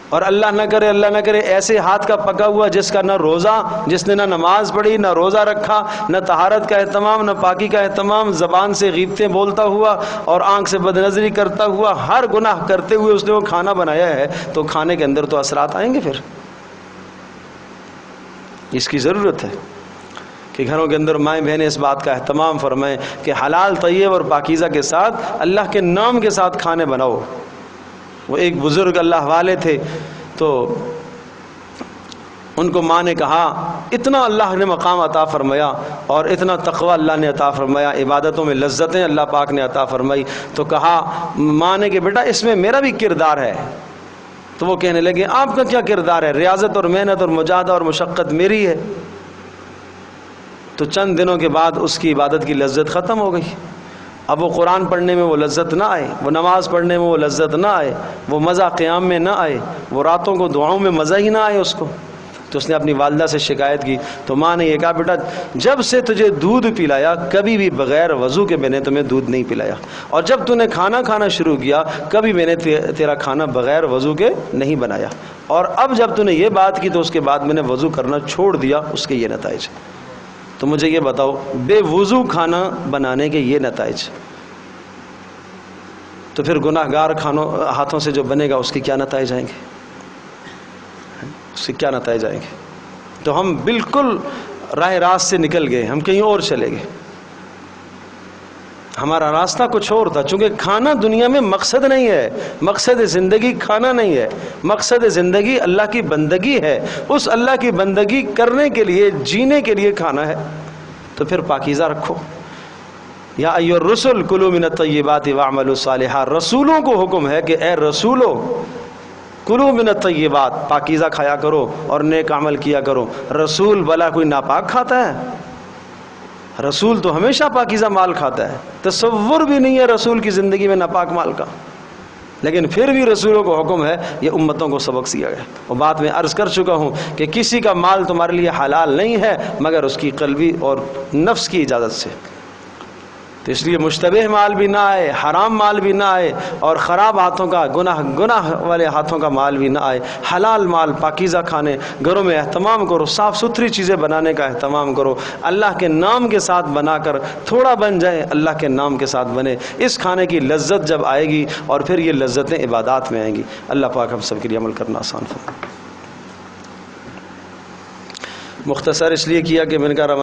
اور اللہ نہ کرے ایسے ہاتھ کا پکا ہوا جس کا نہ روزہ، جس نے نہ نماز پڑھی، نہ روزہ رکھا، نہ طہارت کا اہتمام، نہ پاکی کا اہتمام، زبان سے غیبتیں بولتا ہوا اور آنکھ سے بدنظری کرتا ہوا، ہر گناہ کرتے ہوئے اس نے وہ کھانا بنایا ہے، تو کھانے کے اندر تو اثرات آئیں گے۔ پھر اس کی ضرورت ہے کہ گھروں کے اندر مائیں بہنیں اس بات کا اہتمام فرمائیں کہ حلال طیب اور پاکیزہ کے ساتھ اللہ کے نام کے ساتھ کھانے بناؤ۔ وہ ایک بزرگ اللہ والے تھے، تو ان کو ماں نے کہا، اتنا اللہ نے مقام عطا فرمایا اور اتنا تقوی اللہ نے عطا فرمایا، عبادتوں میں لذتیں اللہ پاک نے عطا فرمائی، تو کہا ماں نے کہ بیٹا اس میں میرا بھی کردار ہے۔ تو وہ کہنے لگے آپ کا کیا کردار ہے؟ ریاضت اور محنت اور مجاہدہ اور مشقت میری ہے۔ تو چند دنوں کے بعد اس کی عبادت کی لذت ختم ہو گئی۔ اب وہ قرآن پڑھنے میں وہ لذت نہ آئے، وہ نماز پڑھنے میں وہ لذت نہ آئے، وہ مزہ قیام میں نہ آئے، وہ راتوں کو دعاؤں میں مزہ ہی نہ آئے اس کو۔ تو اس نے اپنی والدہ سے شکایت کی، تو ماں نے یہ کہا بیٹا جب سے تجھے دودھ پلایا کبھی بھی بغیر وضو کے میں نے تمہیں دودھ نہیں پلایا، اور جب تو نے کھانا کھانا شروع کیا کبھی میں نے تیرا کھانا بغیر وضو کے نہیں بنایا، اور اب جب تو نے یہ بات کی تو اس کے بعد میں نے وضو کرنا چھوڑ دیا، اس کے یہ نتائج۔ تو مجھے یہ بتاؤ بے وضو کھانا بنانے کے یہ نتائج، تو پھر گناہ گار ہاتھوں سے جو بنے گا اس کے کیا نتائج آئیں گے؟ اس سے کیا نتائج آئیں گے؟ تو ہم بالکل راہ راست سے نکل گئے، ہم کہیں اور چلے گئے، ہمارا راستہ کچھ اور تھا۔ چونکہ کھانا دنیا میں مقصد نہیں ہے، مقصد زندگی کھانا نہیں ہے، مقصد زندگی اللہ کی بندگی ہے، اس اللہ کی بندگی کرنے کے لیے جینے کے لیے کھانا ہے۔ تو پھر پاکیزہ رکھو۔ یا ایھا الرسل کلوا من الطیبات واعملوا صالحا، رسولوں کو حکم ہے کہ اے رسولو کلوا من الطیبات، پاکیزہ کھایا کرو اور نیک عمل کیا کرو۔ رسول بلا کوئی ناپاک کھاتا ہے؟ رسول تو ہمیشہ پاکیزہ مال کھاتا ہے، تصور بھی نہیں ہے رسول کی زندگی میں ناپاک مال کا، لیکن پھر بھی رسولوں کو حکم ہے، یہ امتوں کو سبق سیا گیا۔ اور بات میں عرض کر چکا ہوں کہ کسی کا مال تمہارے لیے حلال نہیں ہے مگر اس کی قلبی اور نفس کی اجازت سے۔ تو اس لیے مشتبہ مال بھی نہ آئے، حرام مال بھی نہ آئے، اور خراب ہاتھوں کا گناہ والے ہاتھوں کا مال بھی نہ آئے۔ حلال مال پاکیزہ کھانے گھروں میں اہتمام کرو، صاف ستھری چیزیں بنانے کا اہتمام کرو، اللہ کے نام کے ساتھ بنا کر تھوڑا بن جائے، اللہ کے نام کے ساتھ بنے۔ اس کھانے کی لذت جب آئے گی اور پھر یہ لذتیں عبادات میں آئیں گی۔ اللہ پاک ہم سب کے لیے عمل کرنا آسان فرمائے۔ مختصر اس لیے کیا کہ میں نے کہا